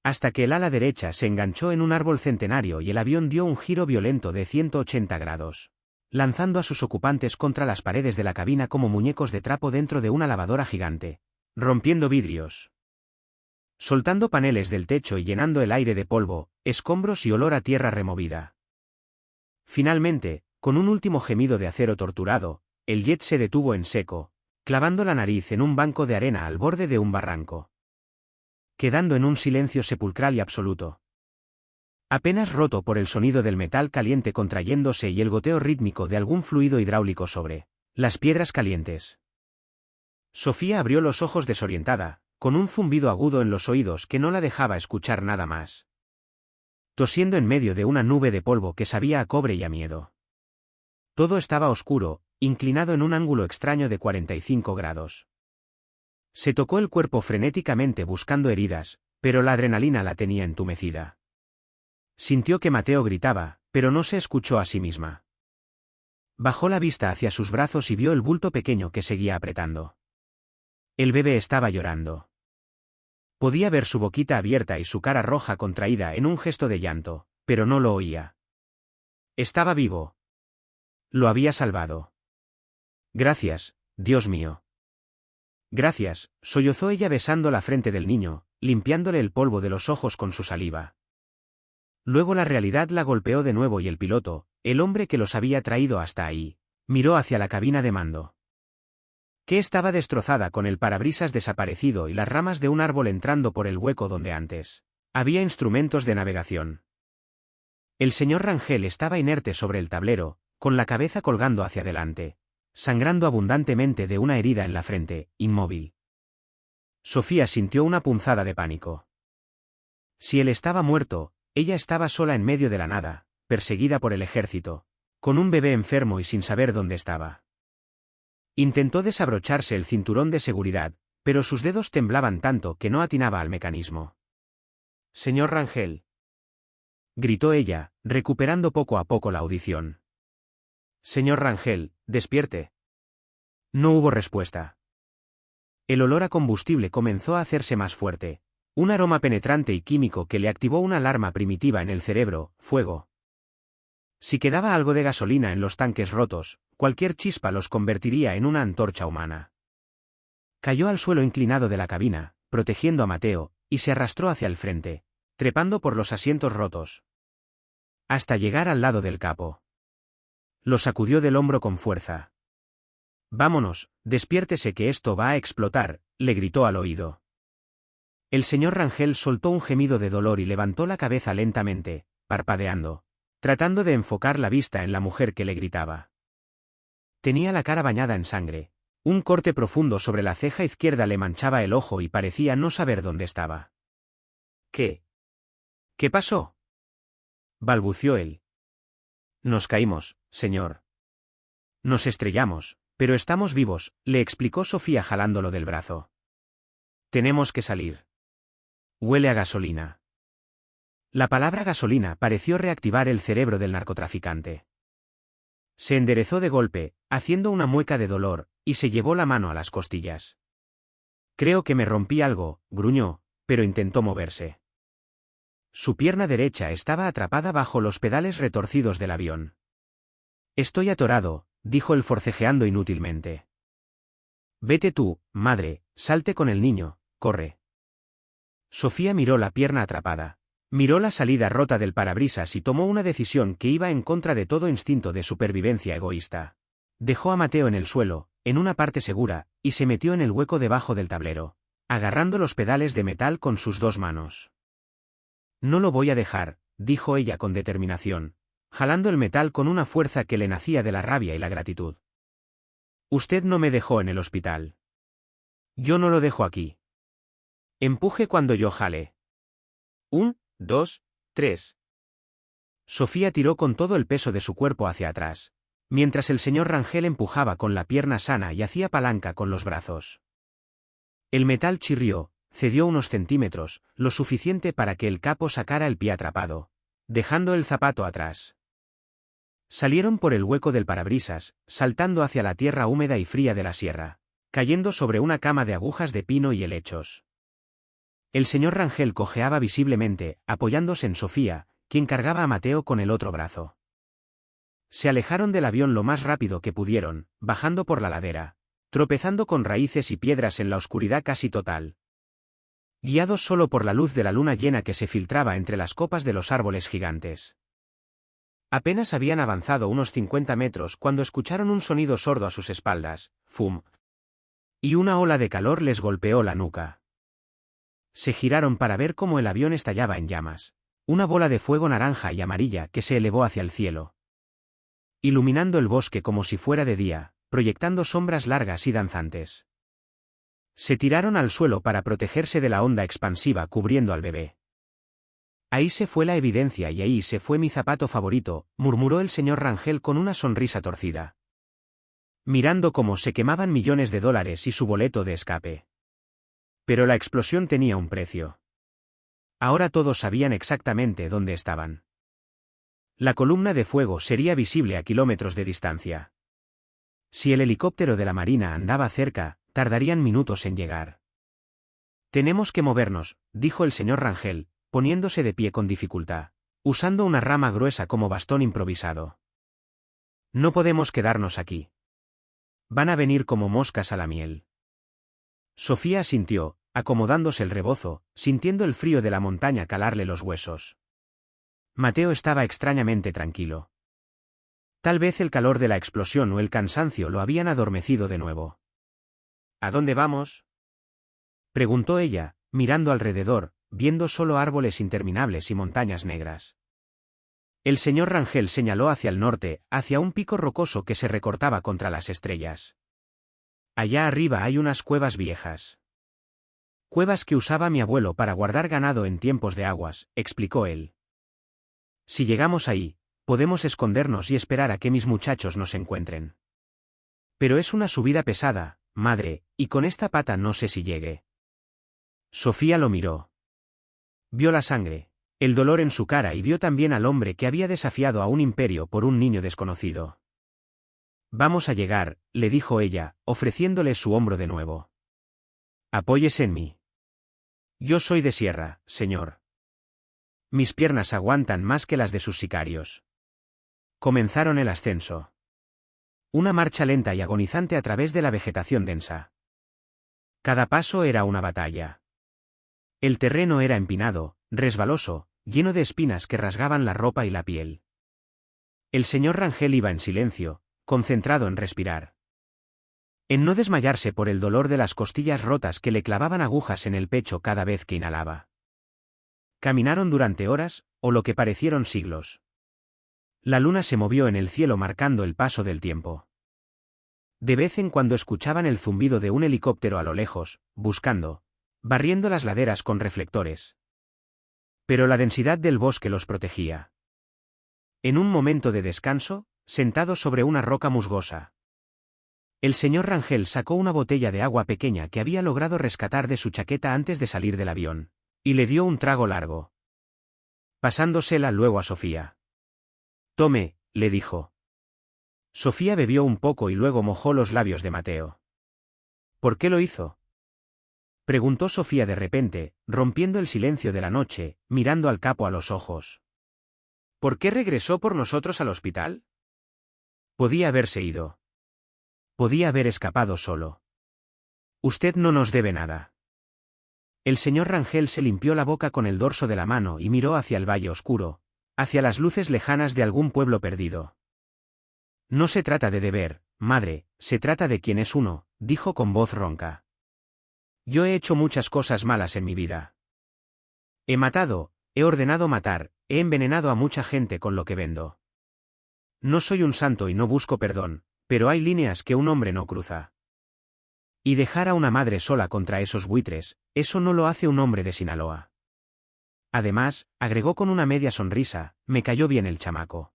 Hasta que el ala derecha se enganchó en un árbol centenario y el avión dio un giro violento de 180 grados, lanzando a sus ocupantes contra las paredes de la cabina como muñecos de trapo dentro de una lavadora gigante, rompiendo vidrios, soltando paneles del techo y llenando el aire de polvo, escombros y olor a tierra removida. Finalmente, con un último gemido de acero torturado, el jet se detuvo en seco, clavando la nariz en un banco de arena al borde de un barranco, quedando en un silencio sepulcral y absoluto, apenas roto por el sonido del metal caliente contrayéndose y el goteo rítmico de algún fluido hidráulico sobre las piedras calientes. Sofía abrió los ojos desorientada, con un zumbido agudo en los oídos que no la dejaba escuchar nada más, tosiendo en medio de una nube de polvo que sabía a cobre y a miedo. Todo estaba oscuro, inclinado en un ángulo extraño de 45 grados. Se tocó el cuerpo frenéticamente buscando heridas, pero la adrenalina la tenía entumecida. Sintió que Mateo gritaba, pero no se escuchó a sí misma. Bajó la vista hacia sus brazos y vio el bulto pequeño que seguía apretando. El bebé estaba llorando. Podía ver su boquita abierta y su cara roja contraída en un gesto de llanto, pero no lo oía. Estaba vivo. Lo había salvado. Gracias, Dios mío. Gracias, sollozó ella besando la frente del niño, limpiándole el polvo de los ojos con su saliva. Luego la realidad la golpeó de nuevo y el piloto, el hombre que los había traído hasta ahí, miró hacia la cabina de mando, que estaba destrozada con el parabrisas desaparecido y las ramas de un árbol entrando por el hueco donde antes había instrumentos de navegación. El señor Rangel estaba inerte sobre el tablero, con la cabeza colgando hacia adelante, sangrando abundantemente de una herida en la frente, inmóvil. Sofía sintió una punzada de pánico. Si él estaba muerto, ella estaba sola en medio de la nada, perseguida por el ejército, con un bebé enfermo y sin saber dónde estaba. Intentó desabrocharse el cinturón de seguridad, pero sus dedos temblaban tanto que no atinaba al mecanismo. «Señor Rangel», gritó ella, recuperando poco a poco la audición. «Señor Rangel, despierte». No hubo respuesta. El olor a combustible comenzó a hacerse más fuerte, un aroma penetrante y químico que le activó una alarma primitiva en el cerebro: fuego. Si quedaba algo de gasolina en los tanques rotos, cualquier chispa los convertiría en una antorcha humana. Cayó al suelo inclinado de la cabina, protegiendo a Mateo, y se arrastró hacia el frente, trepando por los asientos rotos, hasta llegar al lado del capo. Lo sacudió del hombro con fuerza. «Vámonos, despiértese que esto va a explotar», le gritó al oído. El señor Rangel soltó un gemido de dolor y levantó la cabeza lentamente, parpadeando, tratando de enfocar la vista en la mujer que le gritaba. Tenía la cara bañada en sangre. Un corte profundo sobre la ceja izquierda le manchaba el ojo y parecía no saber dónde estaba. «¿Qué? ¿Qué pasó?», balbució él. «Nos caímos, señor. Nos estrellamos, pero estamos vivos», le explicó Sofía jalándolo del brazo. «Tenemos que salir. Huele a gasolina». La palabra gasolina pareció reactivar el cerebro del narcotraficante. Se enderezó de golpe, haciendo una mueca de dolor, y se llevó la mano a las costillas. «Creo que me rompí algo», gruñó, pero intentó moverse. Su pierna derecha estaba atrapada bajo los pedales retorcidos del avión. «Estoy atorado», dijo él forcejeando inútilmente. «Vete tú, madre, salte con el niño, corre». Sofía miró la pierna atrapada, Miró la salida rota del parabrisas y tomó una decisión que iba en contra de todo instinto de supervivencia egoísta. Dejó a Mateo en el suelo, en una parte segura, y se metió en el hueco debajo del tablero, agarrando los pedales de metal con sus dos manos. No lo voy a dejar, dijo ella con determinación, jalando el metal con una fuerza que le nacía de la rabia y la gratitud. Usted no me dejó en el hospital. Yo no lo dejo aquí. Empuje cuando yo jale. 1, 2, 3. Sofía tiró con todo el peso de su cuerpo hacia atrás, mientras el señor Rangel empujaba con la pierna sana y hacía palanca con los brazos. El metal chirrió, cedió unos centímetros, lo suficiente para que el capo sacara el pie atrapado, dejando el zapato atrás. Salieron por el hueco del parabrisas, saltando hacia la tierra húmeda y fría de la sierra, cayendo sobre una cama de agujas de pino y helechos. El señor Rangel cojeaba visiblemente, apoyándose en Sofía, quien cargaba a Mateo con el otro brazo. Se alejaron del avión lo más rápido que pudieron, bajando por la ladera, tropezando con raíces y piedras en la oscuridad casi total. Guiados solo por la luz de la luna llena que se filtraba entre las copas de los árboles gigantes. Apenas habían avanzado unos 50 metros cuando escucharon un sonido sordo a sus espaldas, ¡fum! Y una ola de calor les golpeó la nuca. Se giraron para ver cómo el avión estallaba en llamas, una bola de fuego naranja y amarilla que se elevó hacia el cielo, iluminando el bosque como si fuera de día, proyectando sombras largas y danzantes. Se tiraron al suelo para protegerse de la onda expansiva cubriendo al bebé. Ahí se fue la evidencia y ahí se fue mi zapato favorito, murmuró el señor Rangel con una sonrisa torcida, mirando cómo se quemaban millones de dólares y su boleto de escape. Pero la explosión tenía un precio. Ahora todos sabían exactamente dónde estaban. La columna de fuego sería visible a kilómetros de distancia. Si el helicóptero de la Marina andaba cerca, tardarían minutos en llegar. Tenemos que movernos, dijo el señor Rangel, poniéndose de pie con dificultad, usando una rama gruesa como bastón improvisado. No podemos quedarnos aquí. Van a venir como moscas a la miel. Sofía asintió, acomodándose el rebozo, sintiendo el frío de la montaña calarle los huesos. Mateo estaba extrañamente tranquilo. Tal vez el calor de la explosión o el cansancio lo habían adormecido de nuevo. ¿A dónde vamos?, preguntó ella, mirando alrededor, viendo solo árboles interminables y montañas negras. El señor Rangel señaló hacia el norte, hacia un pico rocoso que se recortaba contra las estrellas. Allá arriba hay unas cuevas viejas. Cuevas que usaba mi abuelo para guardar ganado en tiempos de aguas, explicó él. Si llegamos ahí, podemos escondernos y esperar a que mis muchachos nos encuentren. Pero es una subida pesada, madre, y con esta pata no sé si llegue. Sofía lo miró. Vio la sangre, el dolor en su cara y vio también al hombre que había desafiado a un imperio por un niño desconocido. Vamos a llegar, le dijo ella, ofreciéndole su hombro de nuevo. Apóyese en mí. Yo soy de sierra, señor. Mis piernas aguantan más que las de sus sicarios. Comenzaron el ascenso. Una marcha lenta y agonizante a través de la vegetación densa. Cada paso era una batalla. El terreno era empinado, resbaloso, lleno de espinas que rasgaban la ropa y la piel. El señor Rangel iba en silencio, concentrado en respirar. En no desmayarse por el dolor de las costillas rotas que le clavaban agujas en el pecho cada vez que inhalaba. Caminaron durante horas, o lo que parecieron siglos. La luna se movió en el cielo marcando el paso del tiempo. De vez en cuando escuchaban el zumbido de un helicóptero a lo lejos, buscando, barriendo las laderas con reflectores. Pero la densidad del bosque los protegía. En un momento de descanso, sentados sobre una roca musgosa, el señor Rangel sacó una botella de agua pequeña que había logrado rescatar de su chaqueta antes de salir del avión, y le dio un trago largo, pasándosela luego a Sofía. Tome, le dijo. Sofía bebió un poco y luego mojó los labios de Mateo. ¿Por qué lo hizo?, preguntó Sofía de repente, rompiendo el silencio de la noche, mirando al capo a los ojos. ¿Por qué regresó por nosotros al hospital? Podía haberse ido. Podía haber escapado solo. Usted no nos debe nada. El señor Rangel se limpió la boca con el dorso de la mano y miró hacia el valle oscuro, hacia las luces lejanas de algún pueblo perdido. No se trata de deber, madre, se trata de quién es uno, dijo con voz ronca. Yo he hecho muchas cosas malas en mi vida. He matado, he ordenado matar, he envenenado a mucha gente con lo que vendo. No soy un santo y no busco perdón, pero hay líneas que un hombre no cruza. Y dejar a una madre sola contra esos buitres, eso no lo hace un hombre de Sinaloa. Además, agregó con una media sonrisa, me cayó bien el chamaco.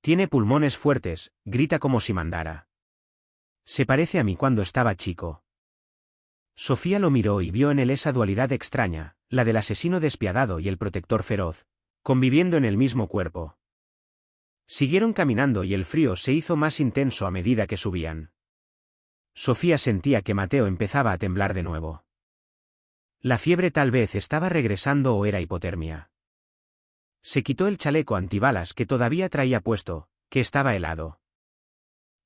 Tiene pulmones fuertes, grita como si mandara. Se parece a mí cuando estaba chico. Sofía lo miró y vio en él esa dualidad extraña, la del asesino despiadado y el protector feroz, conviviendo en el mismo cuerpo. Siguieron caminando y el frío se hizo más intenso a medida que subían. Sofía sentía que Mateo empezaba a temblar de nuevo. La fiebre tal vez estaba regresando o era hipotermia. Se quitó el chaleco antibalas que todavía traía puesto, que estaba helado.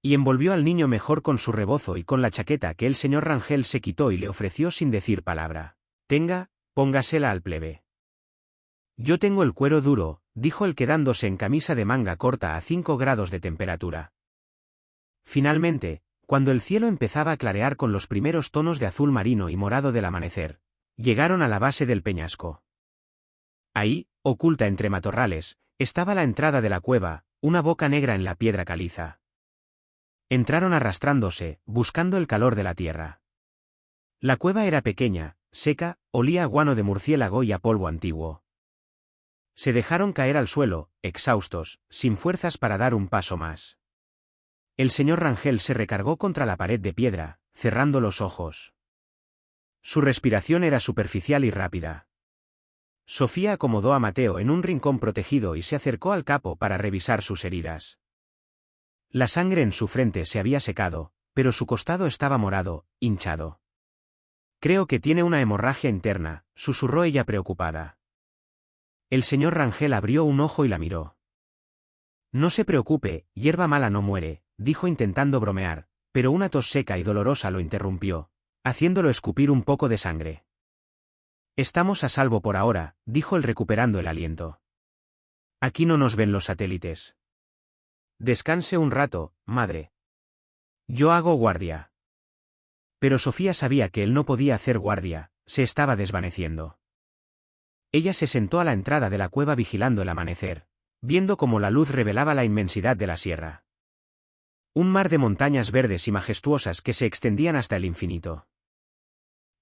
Y envolvió al niño mejor con su rebozo y con la chaqueta que el señor Rangel se quitó y le ofreció sin decir palabra. Tenga, póngasela al plebe. Yo tengo el cuero duro, dijo él quedándose en camisa de manga corta a 5 grados de temperatura. Finalmente, cuando el cielo empezaba a clarear con los primeros tonos de azul marino y morado del amanecer, llegaron a la base del peñasco. Ahí, oculta entre matorrales, estaba la entrada de la cueva, una boca negra en la piedra caliza. Entraron arrastrándose, buscando el calor de la tierra. La cueva era pequeña, seca, olía a guano de murciélago y a polvo antiguo. Se dejaron caer al suelo, exhaustos, sin fuerzas para dar un paso más. El señor Rangel se recargó contra la pared de piedra, cerrando los ojos. Su respiración era superficial y rápida. Sofía acomodó a Mateo en un rincón protegido y se acercó al capo para revisar sus heridas. La sangre en su frente se había secado, pero su costado estaba morado, hinchado. Creo que tiene una hemorragia interna, susurró ella preocupada. El señor Rangel abrió un ojo y la miró. No se preocupe, hierba mala no muere, dijo intentando bromear, pero una tos seca y dolorosa lo interrumpió, haciéndolo escupir un poco de sangre. Estamos a salvo por ahora, dijo él recuperando el aliento. Aquí no nos ven los satélites. Descanse un rato, madre. Yo hago guardia. Pero Sofía sabía que él no podía hacer guardia, se estaba desvaneciendo. Ella se sentó a la entrada de la cueva vigilando el amanecer, viendo cómo la luz revelaba la inmensidad de la sierra. Un mar de montañas verdes y majestuosas que se extendían hasta el infinito.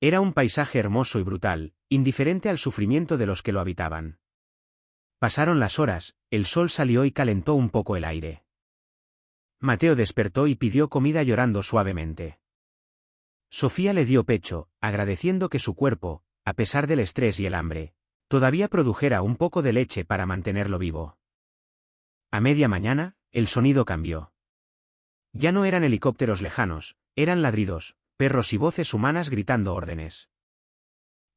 Era un paisaje hermoso y brutal, indiferente al sufrimiento de los que lo habitaban. Pasaron las horas, el sol salió y calentó un poco el aire. Mateo despertó y pidió comida llorando suavemente. Sofía le dio pecho, agradeciendo que su cuerpo, a pesar del estrés y el hambre, todavía produjera un poco de leche para mantenerlo vivo. A media mañana, el sonido cambió. Ya no eran helicópteros lejanos, eran ladridos, perros y voces humanas gritando órdenes.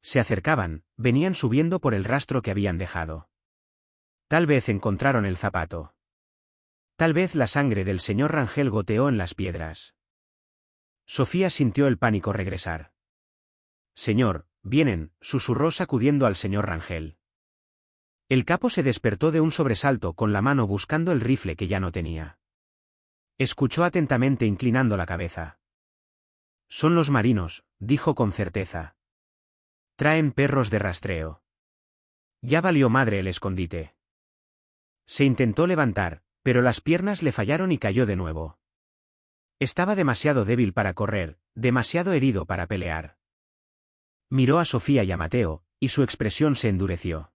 Se acercaban, venían subiendo por el rastro que habían dejado. Tal vez encontraron el zapato. Tal vez la sangre del señor Rangel goteó en las piedras. Sofía sintió el pánico regresar. Señor, vienen, susurró sacudiendo al señor Rangel. El capo se despertó de un sobresalto con la mano buscando el rifle que ya no tenía. Escuchó atentamente inclinando la cabeza. Son los marinos, dijo con certeza. Traen perros de rastreo. Ya valió madre el escondite. Se intentó levantar, pero las piernas le fallaron y cayó de nuevo. Estaba demasiado débil para correr, demasiado herido para pelear. Miró a Sofía y a Mateo, y su expresión se endureció.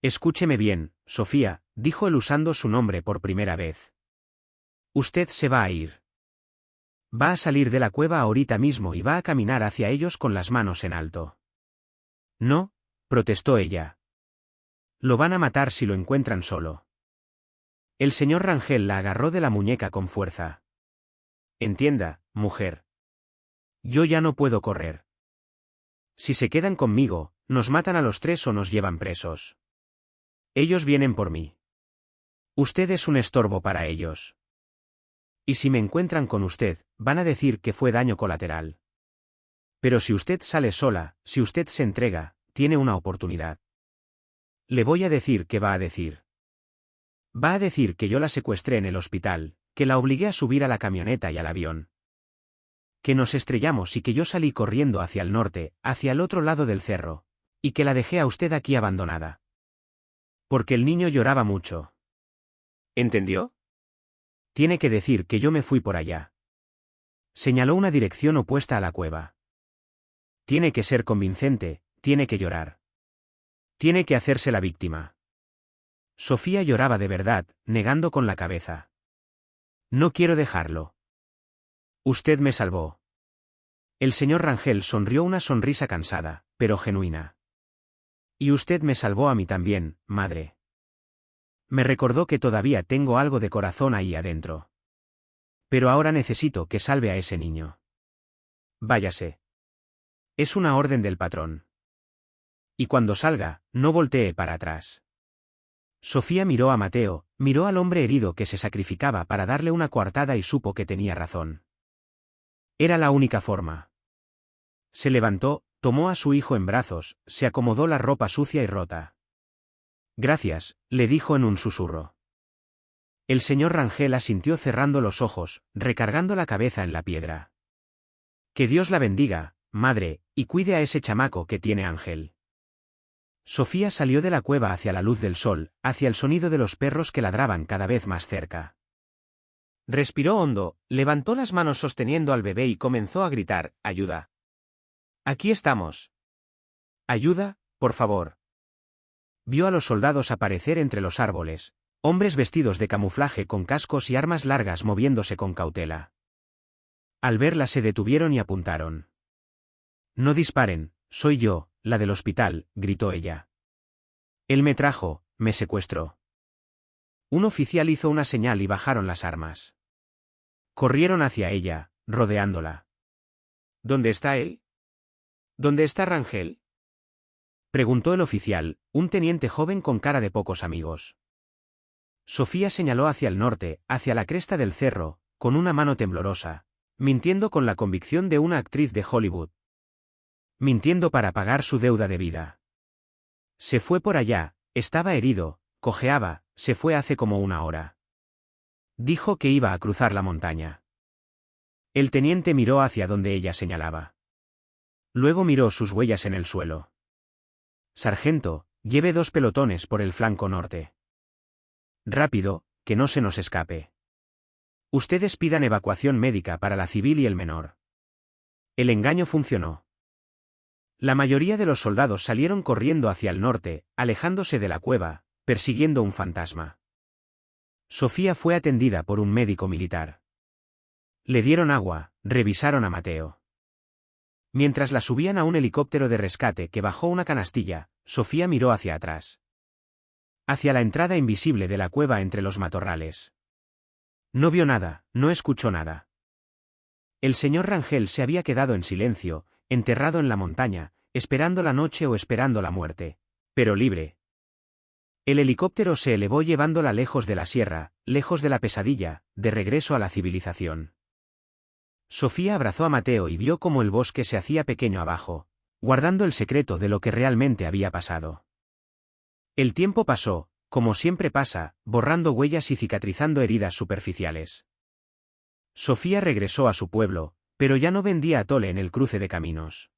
Escúcheme bien, Sofía, dijo él usando su nombre por primera vez. Usted se va a ir. Va a salir de la cueva ahorita mismo y va a caminar hacia ellos con las manos en alto. No, protestó ella. Lo van a matar si lo encuentran solo. El señor Rangel la agarró de la muñeca con fuerza. Entienda, mujer. Yo ya no puedo correr. Si se quedan conmigo, nos matan a los 3 o nos llevan presos. Ellos vienen por mí. Usted es un estorbo para ellos. Y si me encuentran con usted, van a decir que fue daño colateral. Pero si usted sale sola, si usted se entrega, tiene una oportunidad. Le voy a decir qué va a decir. Va a decir que yo la secuestré en el hospital, que la obligué a subir a la camioneta y al avión. Que nos estrellamos y que yo salí corriendo hacia el norte, hacia el otro lado del cerro, y que la dejé a usted aquí abandonada. Porque el niño lloraba mucho. ¿Entendió? Tiene que decir que yo me fui por allá. Señaló una dirección opuesta a la cueva. Tiene que ser convincente, tiene que llorar. Tiene que hacerse la víctima. Sofía lloraba de verdad, negando con la cabeza. No quiero dejarlo. Usted me salvó. El señor Rangel sonrió una sonrisa cansada, pero genuina. Y usted me salvó a mí también, madre. Me recordó que todavía tengo algo de corazón ahí adentro. Pero ahora necesito que salve a ese niño. Váyase. Es una orden del patrón. Y cuando salga, no voltee para atrás. Sofía miró a Mateo, miró al hombre herido que se sacrificaba para darle una coartada y supo que tenía razón. Era la única forma. Se levantó, tomó a su hijo en brazos, se acomodó la ropa sucia y rota. Gracias, le dijo en un susurro. El señor Rangel asintió cerrando los ojos, recargando la cabeza en la piedra. Que Dios la bendiga, madre, y cuide a ese chamaco que tiene Ángel. Sofía salió de la cueva hacia la luz del sol, hacia el sonido de los perros que ladraban cada vez más cerca. Respiró hondo, levantó las manos sosteniendo al bebé y comenzó a gritar, «¡Ayuda! Aquí estamos! ¡Ayuda, por favor!». Vio a los soldados aparecer entre los árboles, hombres vestidos de camuflaje con cascos y armas largas moviéndose con cautela. Al verla se detuvieron y apuntaron. «No disparen, soy yo, la del hospital», gritó ella. «Él me trajo, me secuestró». Un oficial hizo una señal y bajaron las armas. Corrieron hacia ella, rodeándola. «¿Dónde está él? ¿Dónde está Rangel?», preguntó el oficial, un teniente joven con cara de pocos amigos. Sofía señaló hacia el norte, hacia la cresta del cerro, con una mano temblorosa, mintiendo con la convicción de una actriz de Hollywood. Mintiendo para pagar su deuda de vida. Se fue por allá, estaba herido, cojeaba, se fue hace como una hora. Dijo que iba a cruzar la montaña. El teniente miró hacia donde ella señalaba. Luego miró sus huellas en el suelo. «Sargento, lleve 2 pelotones por el flanco norte. Rápido, que no se nos escape. Ustedes pidan evacuación médica para la civil y el menor». El engaño funcionó. La mayoría de los soldados salieron corriendo hacia el norte, alejándose de la cueva, persiguiendo un fantasma. Sofía fue atendida por un médico militar. Le dieron agua, revisaron a Mateo. Mientras la subían a un helicóptero de rescate que bajó una canastilla, Sofía miró hacia atrás. Hacia la entrada invisible de la cueva entre los matorrales. No vio nada, no escuchó nada. El señor Rangel se había quedado en silencio, enterrado en la montaña, esperando la noche o esperando la muerte, pero libre. El helicóptero se elevó llevándola lejos de la sierra, lejos de la pesadilla, de regreso a la civilización. Sofía abrazó a Mateo y vio cómo el bosque se hacía pequeño abajo, guardando el secreto de lo que realmente había pasado. El tiempo pasó, como siempre pasa, borrando huellas y cicatrizando heridas superficiales. Sofía regresó a su pueblo, pero ya no vendía atole en el cruce de caminos.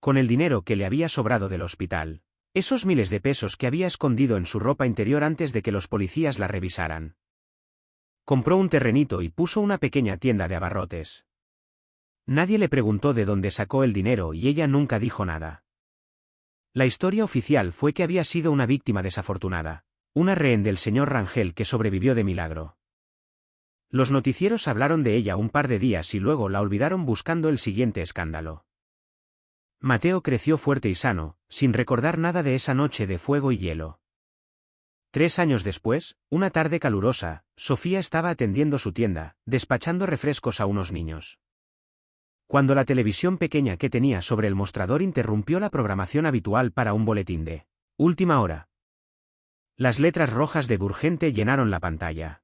Con el dinero que le había sobrado del hospital, esos miles de pesos que había escondido en su ropa interior antes de que los policías la revisaran, compró un terrenito y puso una pequeña tienda de abarrotes. Nadie le preguntó de dónde sacó el dinero y ella nunca dijo nada. La historia oficial fue que había sido una víctima desafortunada, una rehén del señor Rangel que sobrevivió de milagro. Los noticieros hablaron de ella un par de días y luego la olvidaron buscando el siguiente escándalo. Mateo creció fuerte y sano, sin recordar nada de esa noche de fuego y hielo. 3 años después, una tarde calurosa, Sofía estaba atendiendo su tienda, despachando refrescos a unos niños. Cuando la televisión pequeña que tenía sobre el mostrador interrumpió la programación habitual para un boletín de última hora. Las letras rojas de urgente llenaron la pantalla.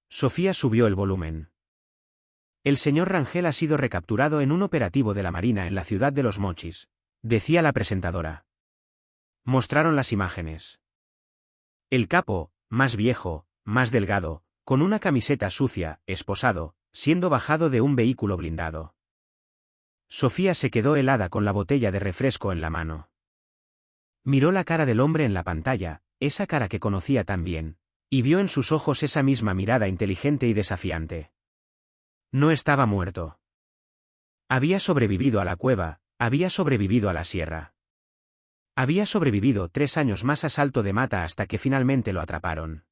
Sofía subió el volumen. El señor Rangel ha sido recapturado en un operativo de la Marina en la ciudad de Los Mochis, decía la presentadora. Mostraron las imágenes. El capo, más viejo, más delgado, con una camiseta sucia, esposado, siendo bajado de un vehículo blindado. Sofía se quedó helada con la botella de refresco en la mano. Miró la cara del hombre en la pantalla, esa cara que conocía tan bien, y vio en sus ojos esa misma mirada inteligente y desafiante. No estaba muerto. Había sobrevivido a la cueva, había sobrevivido a la sierra. Había sobrevivido 3 años más a Salto de Mata hasta que finalmente lo atraparon.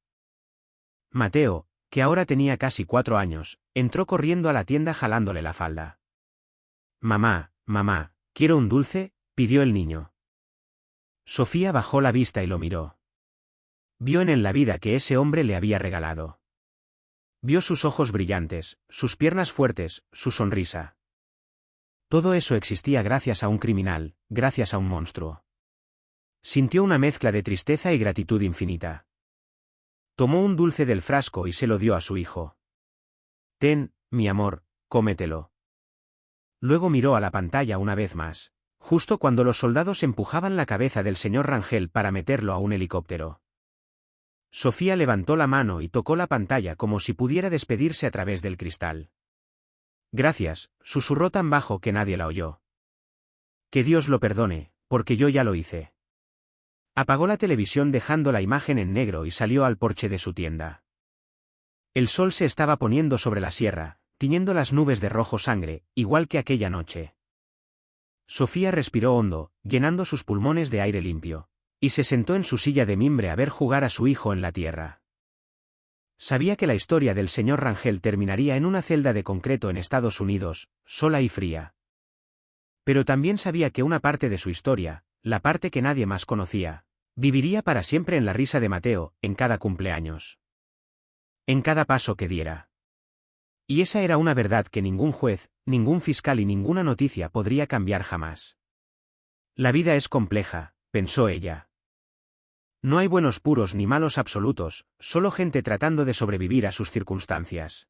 Mateo, que ahora tenía casi 4 años, entró corriendo a la tienda jalándole la falda. «Mamá, mamá, ¿quiero un dulce?», pidió el niño. Sofía bajó la vista y lo miró. Vio en él la vida que ese hombre le había regalado. Vio sus ojos brillantes, sus piernas fuertes, su sonrisa. Todo eso existía gracias a un criminal, gracias a un monstruo. Sintió una mezcla de tristeza y gratitud infinita. Tomó un dulce del frasco y se lo dio a su hijo. «Ten, mi amor, cómetelo». Luego miró a la pantalla una vez más, justo cuando los soldados empujaban la cabeza del señor Rangel para meterlo a un helicóptero. Sofía levantó la mano y tocó la pantalla como si pudiera despedirse a través del cristal. «Gracias», susurró tan bajo que nadie la oyó. «Que Dios lo perdone, porque yo ya lo hice». Apagó la televisión dejando la imagen en negro y salió al porche de su tienda. El sol se estaba poniendo sobre la sierra, tiñendo las nubes de rojo sangre, igual que aquella noche. Sofía respiró hondo, llenando sus pulmones de aire limpio, y se sentó en su silla de mimbre a ver jugar a su hijo en la tierra. Sabía que la historia del señor Rangel terminaría en una celda de concreto en Estados Unidos, sola y fría. Pero también sabía que una parte de su historia, la parte que nadie más conocía, viviría para siempre en la risa de Mateo, en cada cumpleaños. En cada paso que diera. Y esa era una verdad que ningún juez, ningún fiscal y ninguna noticia podría cambiar jamás. La vida es compleja, pensó ella. No hay buenos puros ni malos absolutos, solo gente tratando de sobrevivir a sus circunstancias.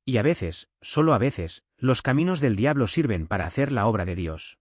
Y a veces, solo a veces, los caminos del diablo sirven para hacer la obra de Dios.